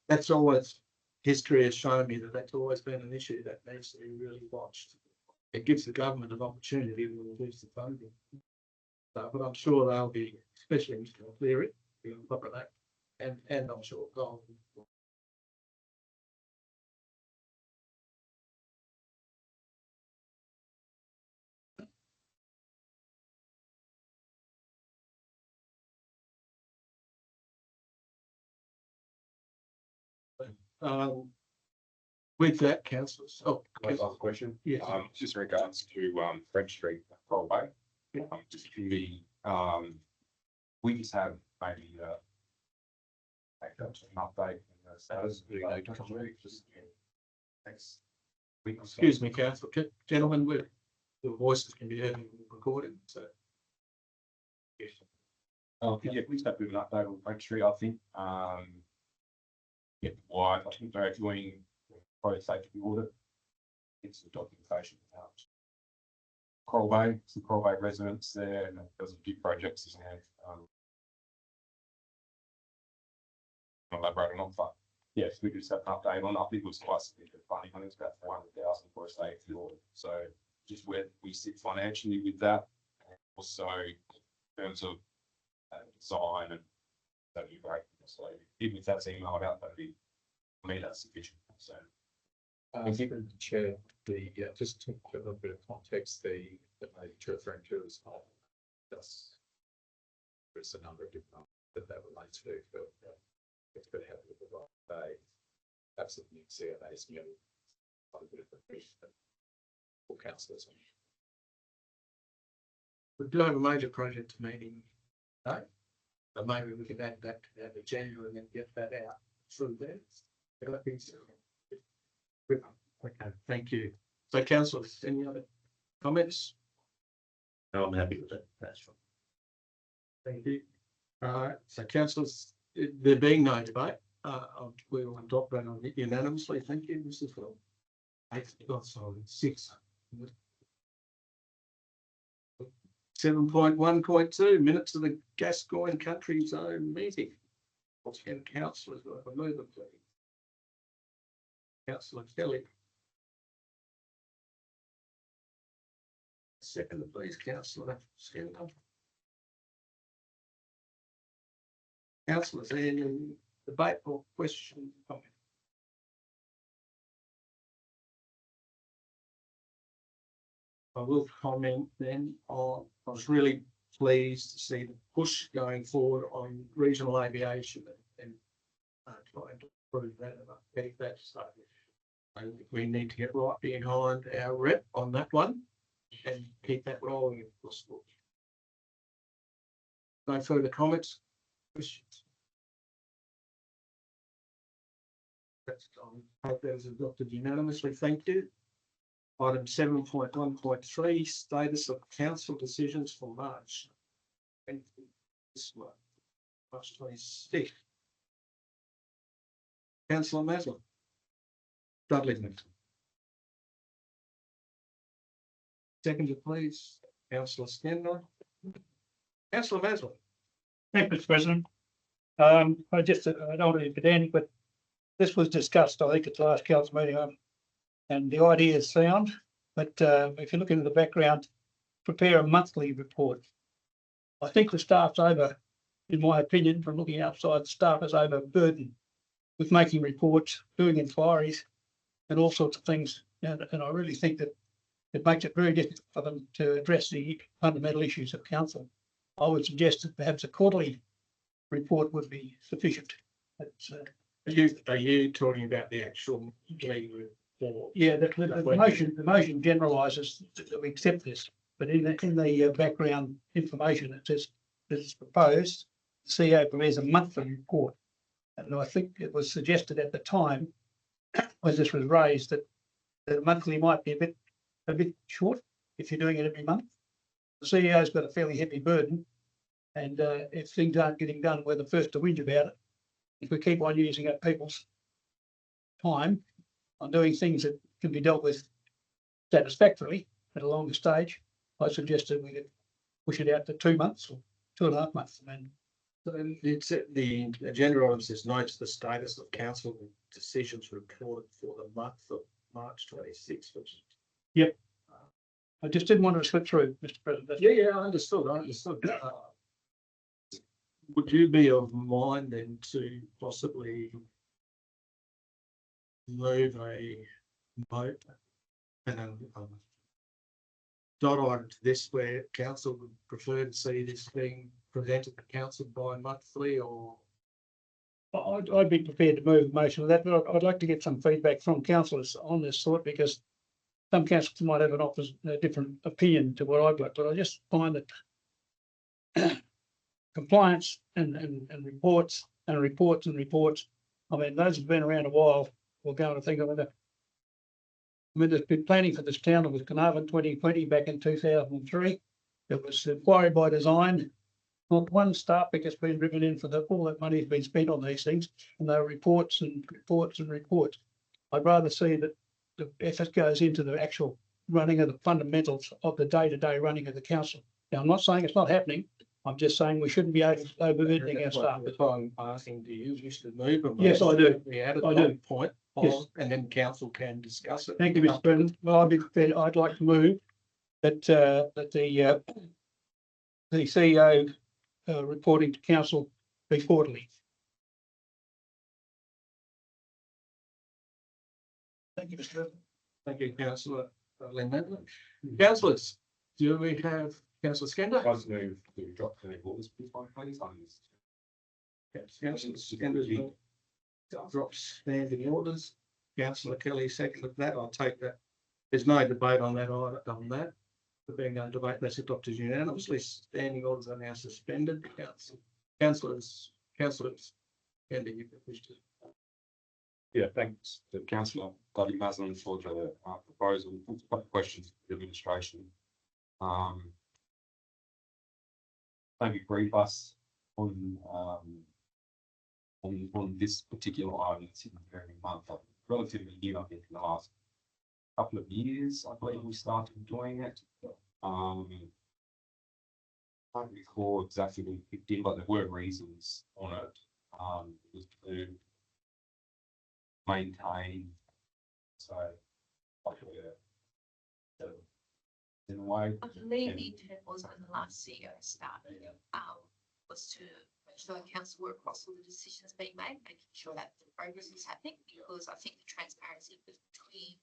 that's always history has shown me that that's always been an issue that needs to be really watched. It gives the government an opportunity to reduce the funding. So, but I'm sure they'll be, especially Mr. Cleary, be on top of that, and I'm sure Gold. With that, councillors. Oh, One last question. yes. Just in regards to French Street Tollway. Just can be we just have maybe an update. Thanks. Excuse me, councillor. Gentlemen, the voices can be heard in the recording. So Yeah, we start with an update on Bank Street, I think. Yeah, why, I think they're doing probably safety audit. It's the documentation out. Coral Bay, some Coral Bay residents there, and there's a few projects in there. Elaborate on, but yes, we just have an update on, I think it was quite significant funding, I think it's about 400,000 for a safety audit. So just where we sit financially with that, and also in terms of design, and that'd be great. So even if that's emailed out, that'd be, I mean, that's sufficient. So Through the chair, just to put a little bit of context, the major referring to is not just. There's a number of different that relates to, but it's going to have with the right day. Absolutely, CNA's new. A bit of a brief for councillors. We do have a major project meeting, no? But maybe we could add that to that agenda and then get that out through there. Okay, thank you. So councillors, any other comments? No, I'm happy with it. That's fine. Thank you. So councillors, there being no debate, we will adopt that on unanimously. Thank you, Mr. Phil. 6. 7.1.2 minutes of the Gascoyne Country Zone meeting. And councillors, move them, please. Councillor Kelly. Second, please, councillor Skinner. Councillors, any debate or question? Comment? I will comment then on, I was really pleased to see the push going forward on regional aviation and trying to improve that and update that. So I think we need to get right behind our rep on that one and keep that rolling if possible. No further comments? Questions? That's, I hope that is adopted unanimously. Thank you. Item 7.1.3, status of council decisions for March. And this one, March 26th. Councillor Maslow. Dudley. Seconded, please. Councillor Scanlon. Councillor Maslow. Thank you, Mr. President. I don't want to be pedantic, but this was discussed, I think, at the last council meeting, and the idea is sound. But if you look into the background, prepare a monthly report. I think the staff's over, in my opinion, from looking outside, the staff is overburdened with making reports, doing inquiries, and all sorts of things. And I really think that it makes it very difficult for them to address the fundamental issues of council. I would suggest that perhaps a quarterly report would be sufficient. Are you talking about the actual legal report? Yeah, the motion generalises that we accept this, but in the background information, it says that it's proposed, the CEO prepares a monthly report. And I think it was suggested at the time when this was raised that the monthly might be a bit short if you're doing it every month. The CEO's got a fairly heavy burden, and if things aren't getting done, we're the first to whinge about it. If we keep on using up people's time on doing things that can be dealt with satisfactorily at a longer stage, I suggested we could push it out to 2 months or 2.5 months. And It's the agenda item says notes the status of council decisions reported for the month of March 26th. yep, I just didn't want to slip through, Mr. President. Yeah, I understood. Would you be of mind then to possibly move a vote and a dot item to this where council would prefer to see this being presented to council by monthly, or? I'd be prepared to move a motion of that, but I'd like to get some feedback from councillors on this sort, because some councillors might have a different opinion to what I've got, but I just find that compliance and reports and reports and reports. I mean, those who've been around a while will go and think of it. I mean, there's been planning for this town. It was Carnarvon 2020 back in 2003. It was inquiry by design. Not one staff has been driven in for all that money has been spent on these things, and there are reports and reports and reports. I'd rather see that the effort goes into the actual running of the fundamentals of the day-to-day running of the council. Now, I'm not saying it's not happening. I'm just saying we shouldn't be overburdening our That's staff. what I'm asking, do you wish to move? a Yes, I do. We add a I do. dot point, Yes. and then council can discuss it. Thank you, Mr. Brennan. Well, I'd like to move that, that the CEO, reporting to council be quarterly. Thank you, Mr. Brennan. Thank you, councillor Lynn Matlin. Councillors, do we have councillor Skender? I just move to drop the orders, please, Councillor Skender drops standing orders. Councillor Kelly seconded that. I'll take that. There's no debate on that either, on that. There being no debate, that's adopted unanimously. Standing orders are now suspended. Councillors, Skender, you can wish to. Yeah, thanks to councillor Dudley Maslin for the proposal. A couple of questions for the administration. Maybe brief us on this particular item. It's in the very month, relatively new, I think, in the last couple of years. I believe we started doing it. I don't recall exactly when we did, but there were reasons on it. It was to maintain, so like in a way. I believe the intent was when the last CEO started, was to make sure the council were across all the decisions being made, making sure that the progress was happening, because I think the transparency between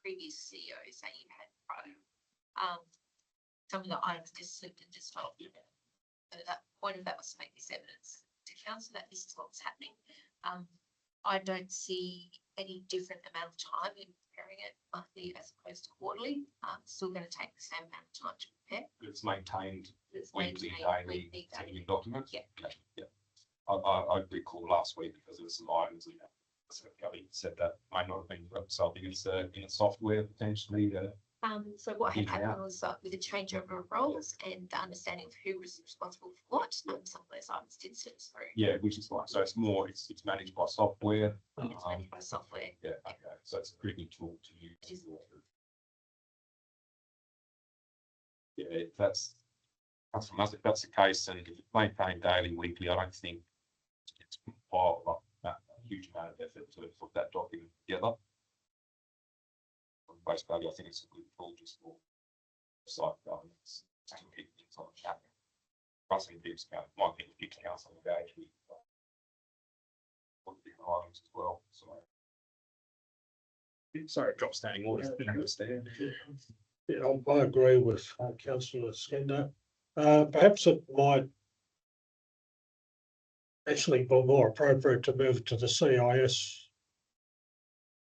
previous CEOs that you had prior, some of the items just slipped and just fell. So that point of that was to make this evidence to council that this is what's happening. I don't see any different amount of time in preparing it monthly as opposed to quarterly. Still going to take the same amount of time to prepare. It's maintained It's weekly, maintained daily, weekly, taking daily. documents. Yeah. Okay, yeah. I recall last week because there were some items that Kelly said that may not have been something in a software potentially. So what had Yeah. happened was with the changeover of roles and the understanding of who was responsible for what, some of those items did slip through. Yeah, which is fine. So it's more, it's managed by software. It's managed by software. Yeah, okay. So it's a pretty good tool to use. It is. Yeah, if that's the case, and if it's maintained daily, weekly, I don't think it's required a huge amount of effort to put that document together. Base value, I think it's a good tool just for site governance to keep things on track. Russell Gibbs might be a big council engaged with different items as well. So sorry, drop standing orders. Didn't understand. Yeah, I agree with councillor Skender. Perhaps it might actually be more appropriate to move to the CIS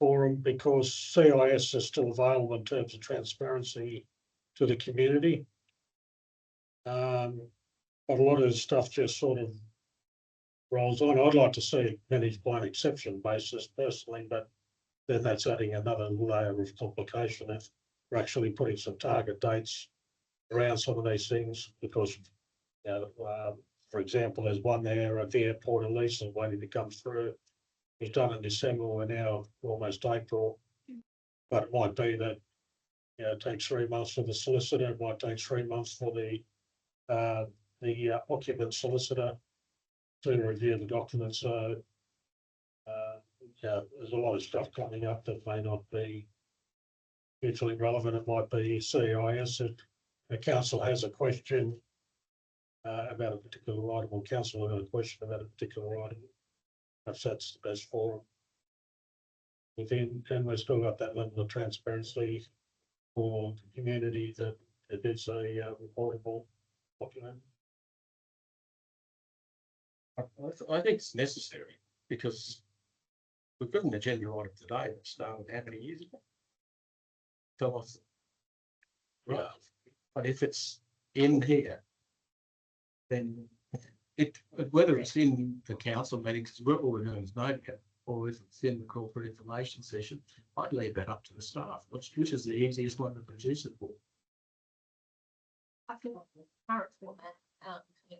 forum, because CIS is still available in terms of transparency to the community. But a lot of the stuff just sort of rolls on. I'd like to see it managed by an exception basis personally, but then that's adding another layer of complication if we're actually putting some target dates around some of these things, because, you know, for example, there's one there of the airport and leasing waiting to come through. It was done in December, we're now almost April, but it might be that, you know, it takes 3 months for the solicitor, it might take 3 months for the occupant solicitor to review the documents. So, yeah, there's a lot of stuff coming up that may not be mutually relevant. It might be CIS. If a council has a question about a particular item, or council have a question about a particular item, perhaps that's the best forum. And we've still got that level of transparency for the community that it is a reportable document. I think it's necessary because we've got an agenda item today that started how many years ago? Tell us. Right, but if it's in here, then whether it's in the council meetings, because all we're doing is noting it, or if it's in the corporate information session, I'd leave that up to the staff, which is the easiest one to produce it for. I feel like the current format,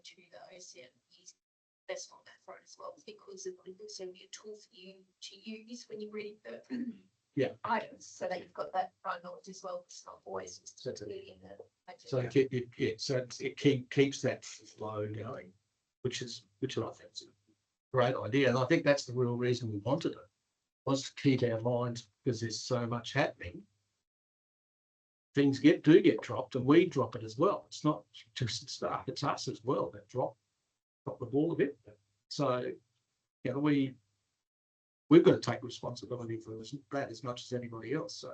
talking to the OCM, he's best on that front as well, because it would also be a tool for you to use when you're reading the Yeah. items, so that you've got that prior knowledge as well. It's not always just That's it. in the. So it keeps that flow going, which I think is a great idea. And I think that's the real reason we wanted it, was to keep our minds, because there's so much happening. Things do get dropped, and we drop it as well. It's not just the staff, it's us as well that drop the ball a bit. So, you know, we've got to take responsibility for that as much as anybody else. So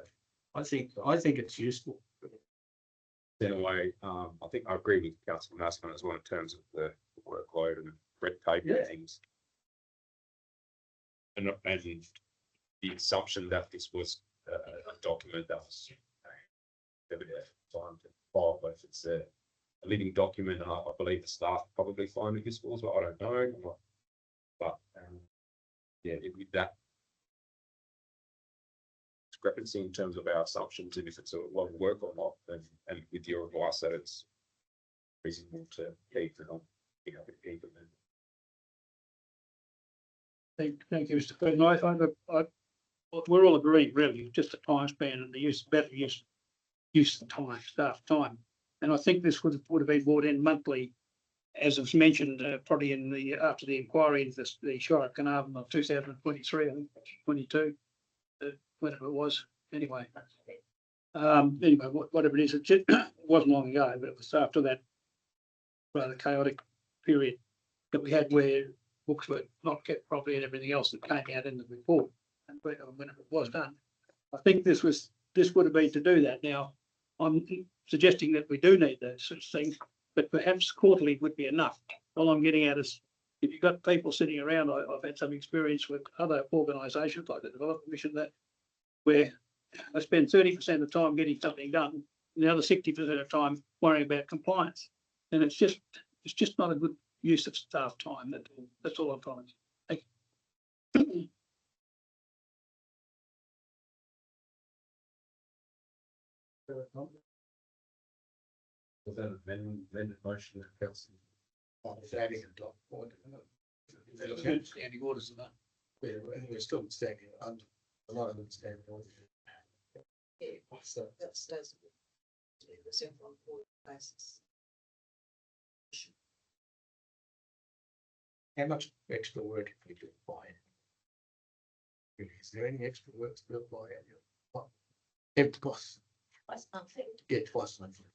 I think it's useful. In a way, I think I agree with Councillor Maskman as well in terms of the workload and red tape Yeah. and things. And the assumption that this was a document that was time to file, but if it's a living document, and I believe the staff probably find it useful as well. I don't know, but yeah, with that discrepancy in terms of our assumptions and if it's a lot of work or not, and with your advice that it's reasonable to keep it on, you know, keep it. Thank you, Mr. President. We're all agreeing really, just the time span and the better use of time, staff time. And I think this would have been brought in monthly, as was mentioned, probably after the inquiry into the Shire of Carnarvon of 2023, I think, 22, whatever it was. Anyway, whatever it is, it wasn't long ago, but it was after that rather chaotic period that we had where books were not kept properly and everything else that came out in the report. And when it was done, I think this would have been to do that. Now, I'm suggesting that we do need those such things, but perhaps quarterly would be enough. All I'm getting at is, if you've got people sitting around, I've had some experience with other organisations like the Development Commission that where I spend 30% of the time getting something done, and the other 60% of the time worrying about compliance. And it's just not a good use of staff time. That's all I'm trying to say. Thank you. Was that amended motion that Councillor? Adding a dot point. Standing orders of that. We're still standing under a lot of them standing. So That's reserved on board basis. how much extra work if we do apply it? Is there any extra work to apply it? If the cost, Twice monthly, twice monthly.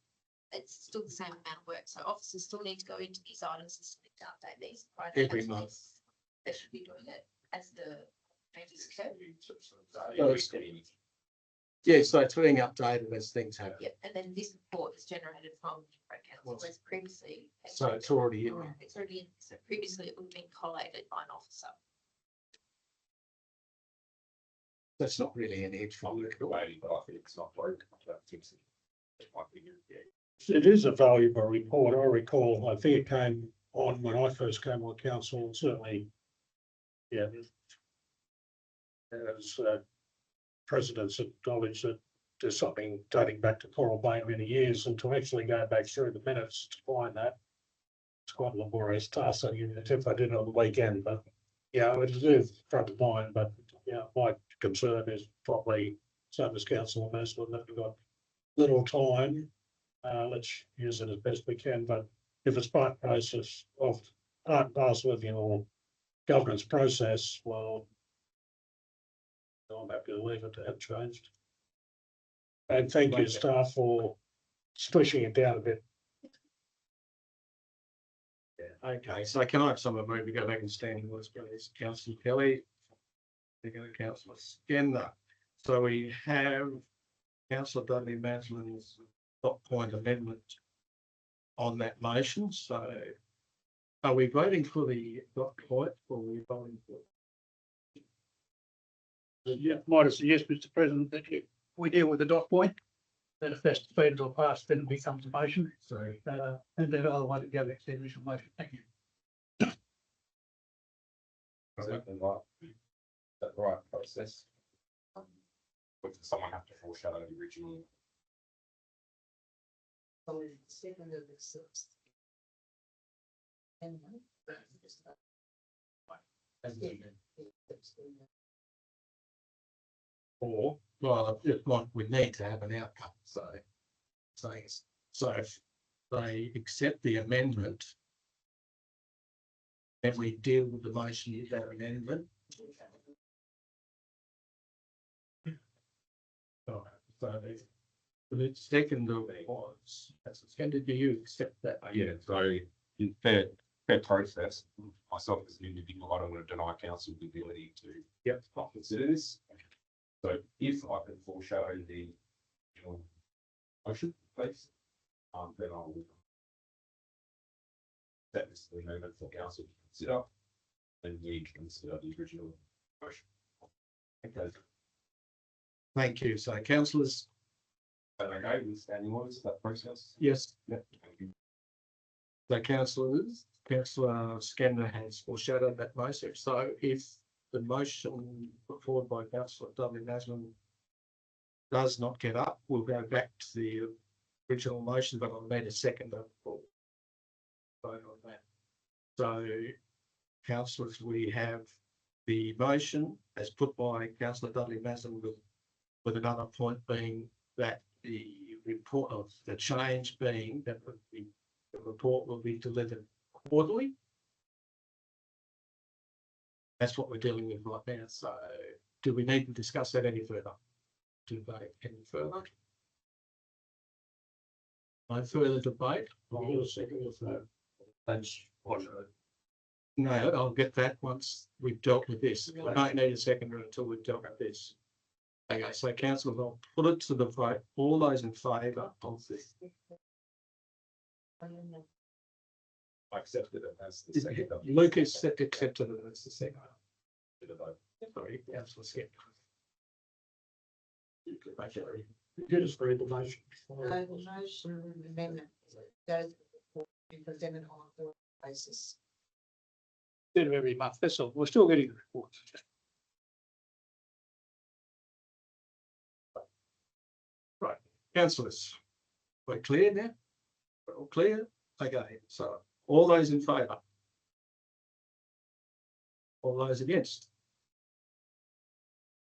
it's still the same amount of work, so officers still need to go into these items and still need to update these. prior to Every council month. meetings. They should be doing it as the changes occur. Yeah, so it's being updated as things happen. Yep, and then this report is generated from council, whereas previously. So it's already in there. It's already in, so previously it would have been collated by an officer. That's not really an edge for work at all. It's not broken. It is a valuable report. I recall, I think it came on when I first came on council, certainly. Yeah. As presidents acknowledged that there's something dating back to Coral Bay many years, and to actually go back through the minutes to find that, it's quite a laborious task. So if I did it on the weekend, but yeah, it is front of mind. But yeah, my concern is probably same as Councillor Maslin, that we've got little time. Let's use it as best we can. But if it's part process of part and parcel of your governance process, well, I'm happy to leave it to have changed. And thank you, staff, for squishing it down a bit. Okay, so can I have someone maybe go back and standing orders, please? Councillor Kelly. Councillor Skinner. So we have Councillor Dudley Maslin's dot point amendment on that motion. So are we voting for the dot point or are we voting for? Yeah, might have suggest, Mr. President, that we deal with the dot point. Then if that's defeated or passed, then it becomes a motion. So And then otherwise it goes back to the original motion. Thank you. Is that the right process? Would someone have to foreshadow the original? So second of the sixth. amendment. Or, well, it might, we need to have an outcome, so. So if they accept the amendment. Then we deal with the motion with that amendment. So the second of it was, and did you accept that? Yeah, so in fair process, myself as an individual, I don't want to deny council the ability to consider this. So if I can foreshadow the motion, please, then I will set this to the amendment for council to consider. Then we consider the original motion. Okay. Thank you. So councillors, Okay, with standing orders, that process? yes, Yeah. Thank you. the councillors, councillor Scanlon has foreshadowed that motion. So if the motion put forward by councillor Dudley Nasman does not get up, we'll go back to the original motion, but I'll need a second for vote on that. So councillors, we have the motion as put by councillor Dudley Nasman with another point being that the report of the change being that the report will be delivered quarterly. That's what we're dealing with right now. So do we need to discuss that any further? Debate any further? No further debate? No, I'll get that once we've dealt with this. I don't need a seconder until we've dealt with this. Okay, so councillors, I'll put it to the vote. All those in favour of this? I accepted it as the second. Lucas accepted it as the second. To the vote. Sorry, councillor Skip. You just read the motion. The motion amendment goes to be presented on a quarterly basis. Instead of every month, that's all. We're still getting reports. Right, councillors, we're clear now? We're all clear? Okay, so all those in favour? All those against?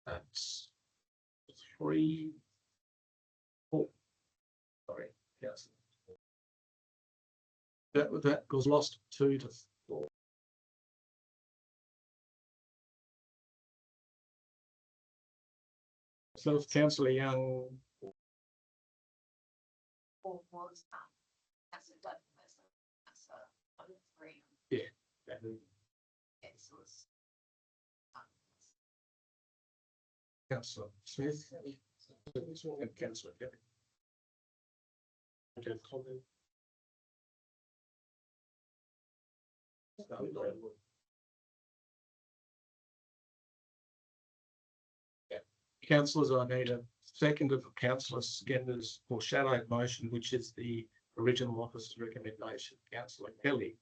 That's 3, 4. Sorry, yes. That was lost 2 to 4. So councillor Young, Or was, that's a done, that's a free. Councillors. councillor Smith. And councillor Kelly. Okay, comment. Councillors, I need a second of councillor Skinner's foreshadowed motion, which is the original officer's recommendation. Councillor Kelly.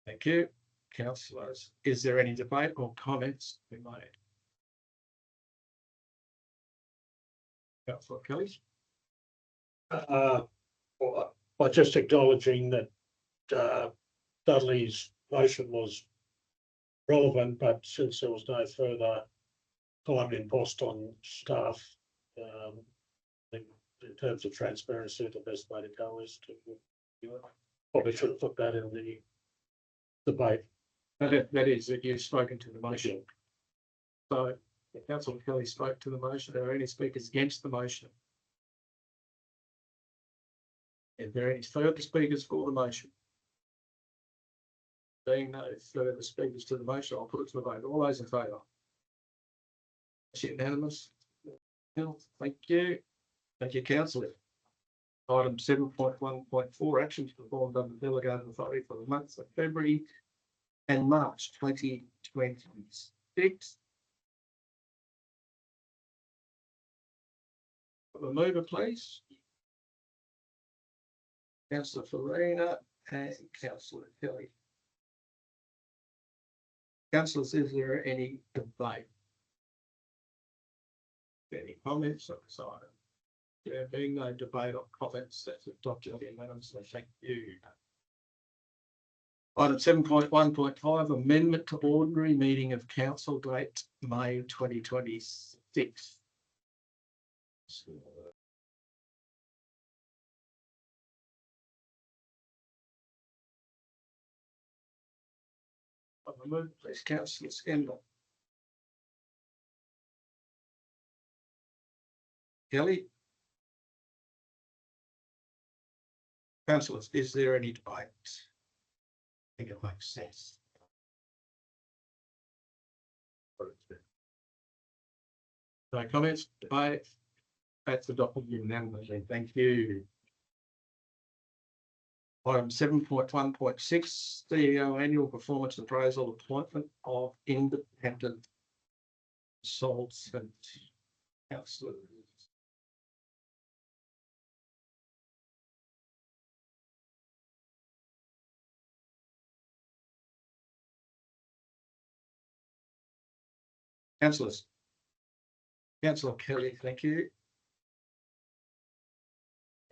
Thank you. Councillors, is there any debate or comments to be made? Councillor Kelly. Well, by just acknowledging that Dudley's motion was relevant, but since there was no further time imposed on staff, I think in terms of transparency, the best way to go is to probably should have put that in the debate. That is that you've spoken to the motion. So councillor Kelly spoke to the motion. Are there any speakers against the motion? Is there any further speakers for the motion? Being no further speakers to the motion, I'll put it to the vote. All those in favour? It's unanimous. Thank you. Thank you, councillor. Item 7.1.4, actions performed under delegated authority for the months of February and March 2026. The mover, please. Councillor Farina and Councillor Kelly. Councillors, is there any debate? Any comments on this item? There being no debate or comments, that's adopted unanimously. Thank you. Item 7.1.5 amendment to ordinary meeting of council date May 2026. Please, councillor Skender. Kelly? Councillors, is there any debate? I think it makes sense. No comments, debate? That's adopted unanimously. Thank you. Item 7.1.6, CEO annual performance appraisal appointment of independent consultant. Councillor. Councillors. Councillor Kelly, thank you.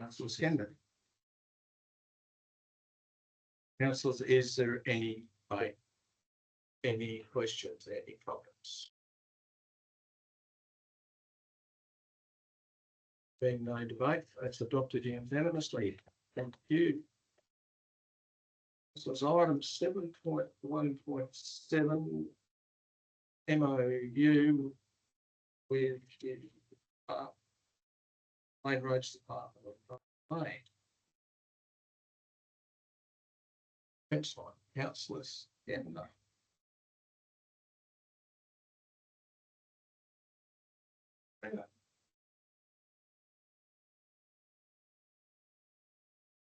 Councillor Skender. Councillors, is there any debate? Any questions, any comments? Being no debate, that's adopted unanimously. Thank you. This was item 7.1.7 MOU with Main Roads Department of Maine. Next one, councillors. Yeah, no.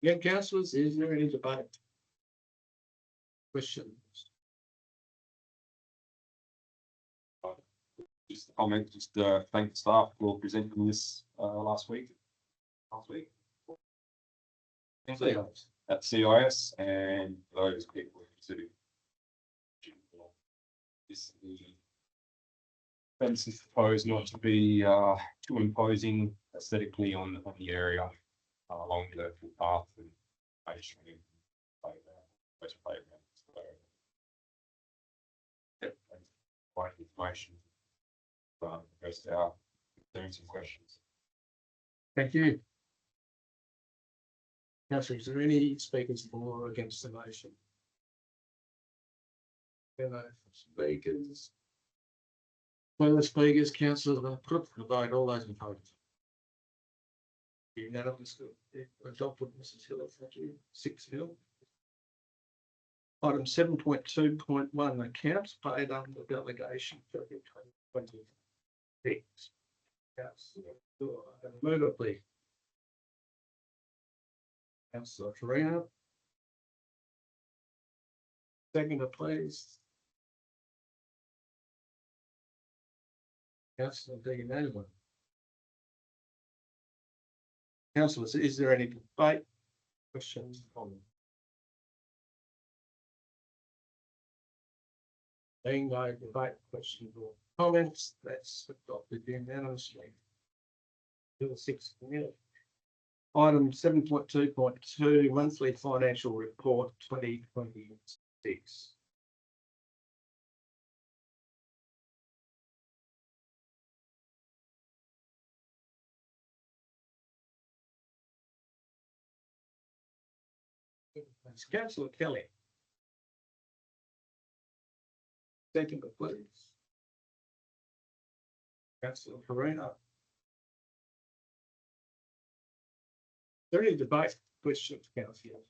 Yeah, councillors, is there any debate? Questions? Just a comment, just thank the staff for presenting this last week. At CIS and those people who this fence is proposed not to be too imposing aesthetically on the area along the path and playground. Quite information. Goes to our concerns and questions. Thank you. Councillor, is there any speakers for or against the motion? No speakers. Further speakers, councillor Crook, vote all those in favour. Unanimously adopted, Mrs. Hill, thank you. 6-0. Item 7.2.1 accounts paid under delegation for 2026. Move it, please. Councillor Farina. Seconder, please. Councillor Dean Adler. Councillors, is there any debate, questions, comments? Being no debate, questions or comments, that's adopted unanimously. 6 minutes. Item 7.2.2 monthly financial report 2026. Councillor Kelly. Second, please. Councillor Farina. Is there any debate, questions, councillors?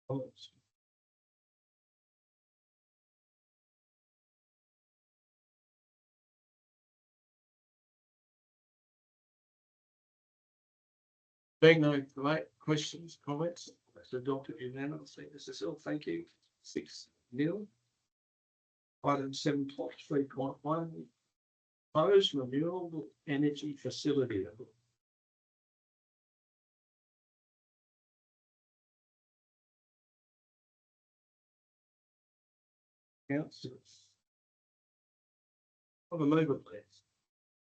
Comments? Being no debate, questions, comments, that's adopted unanimously. Mrs. Hill, thank you. 6-0. Item 7.3.1. Proposed renewable energy facility. Councillors. Have a mover, please.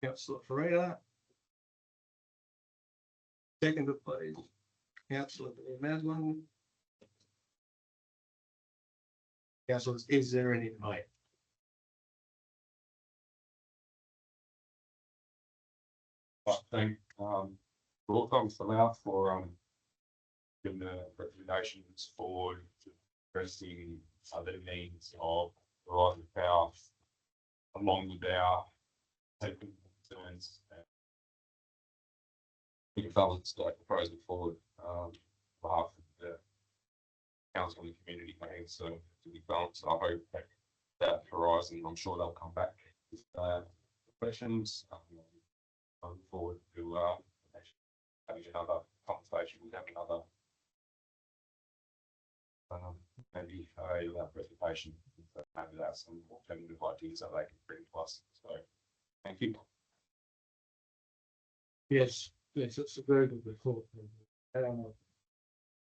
Councillor Farina. Seconder, please. Councillor Madeline. Councillors, is there any debate? I think, Broadcom's allowed for, giving the recommendations for addressing other needs of Horizon Power along with our taking concerns and the developments like proposing forward, on behalf of the council and the community meeting, so to be balanced, I hope that Horizon, I'm sure they'll come back with, questions. I'm looking forward to, having another conversation, having another maybe a presentation, maybe that's some alternative ideas that they can bring to us. So, thank you. Yes, it's a very good report.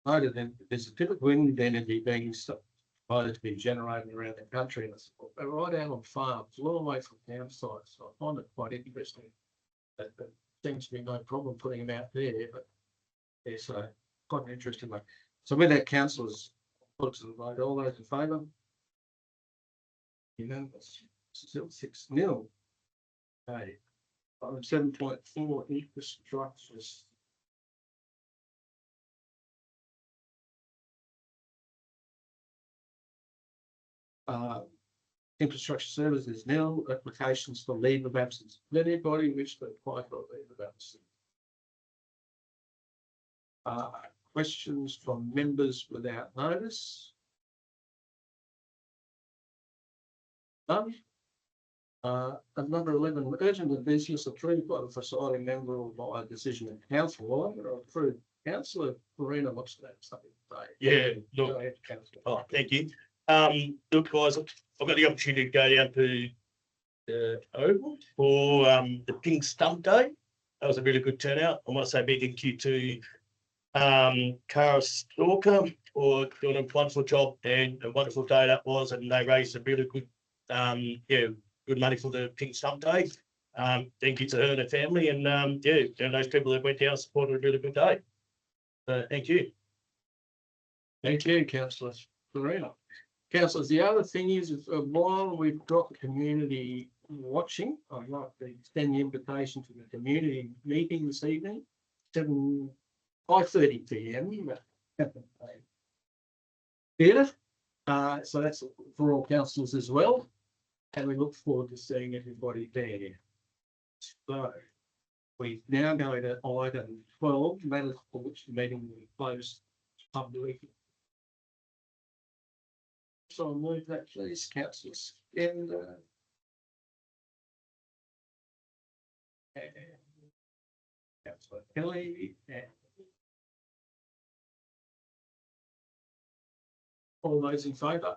Other than there's a typical wind energy being supposed to be generated around the country, and it's right out on farms, a long way from campsites. So I find it quite interesting. That seems to be no problem putting them out there, but it's quite an interesting one. So with that, councillors, put to the vote. All those in favour? Unanimous. Still 6-0. Okay. Item 7.4 infrastructures. Infrastructure services nil. Applications for leave of absence. Does anybody wish to apply for a leave of absence? Questions from members without notice? None. At number 11, urgent and business approved by the presiding member or by a decision of council. Well, I'm going to approve. Councillor Farina, what's that? Something to say? Yeah, Go look, ahead, councillor. oh, thank you. Look, guys, I've got the opportunity to go down to the Oval for the Pink Stump Day. That was a really good turnout. I want to say big thank you to Cara Stalker for doing a wonderful job, and a wonderful day that was, and they raised a really good good money for the Pink Stump Day. Thank you to her and her family, and and those people that went down supported a really good day. Thank you. Thank you, councillor Farina. Councillors, the other thing is while we've got community watching, I'd like to extend the invitation to the community meeting this evening, 5:30 p.m. Theatre. So that's for all councillors as well. And we look forward to seeing everybody there. So we now go to item 12, matters for which the meeting will be closed publicly. So I'll move that, please, councillors. And councillor Kelly. All those in favour?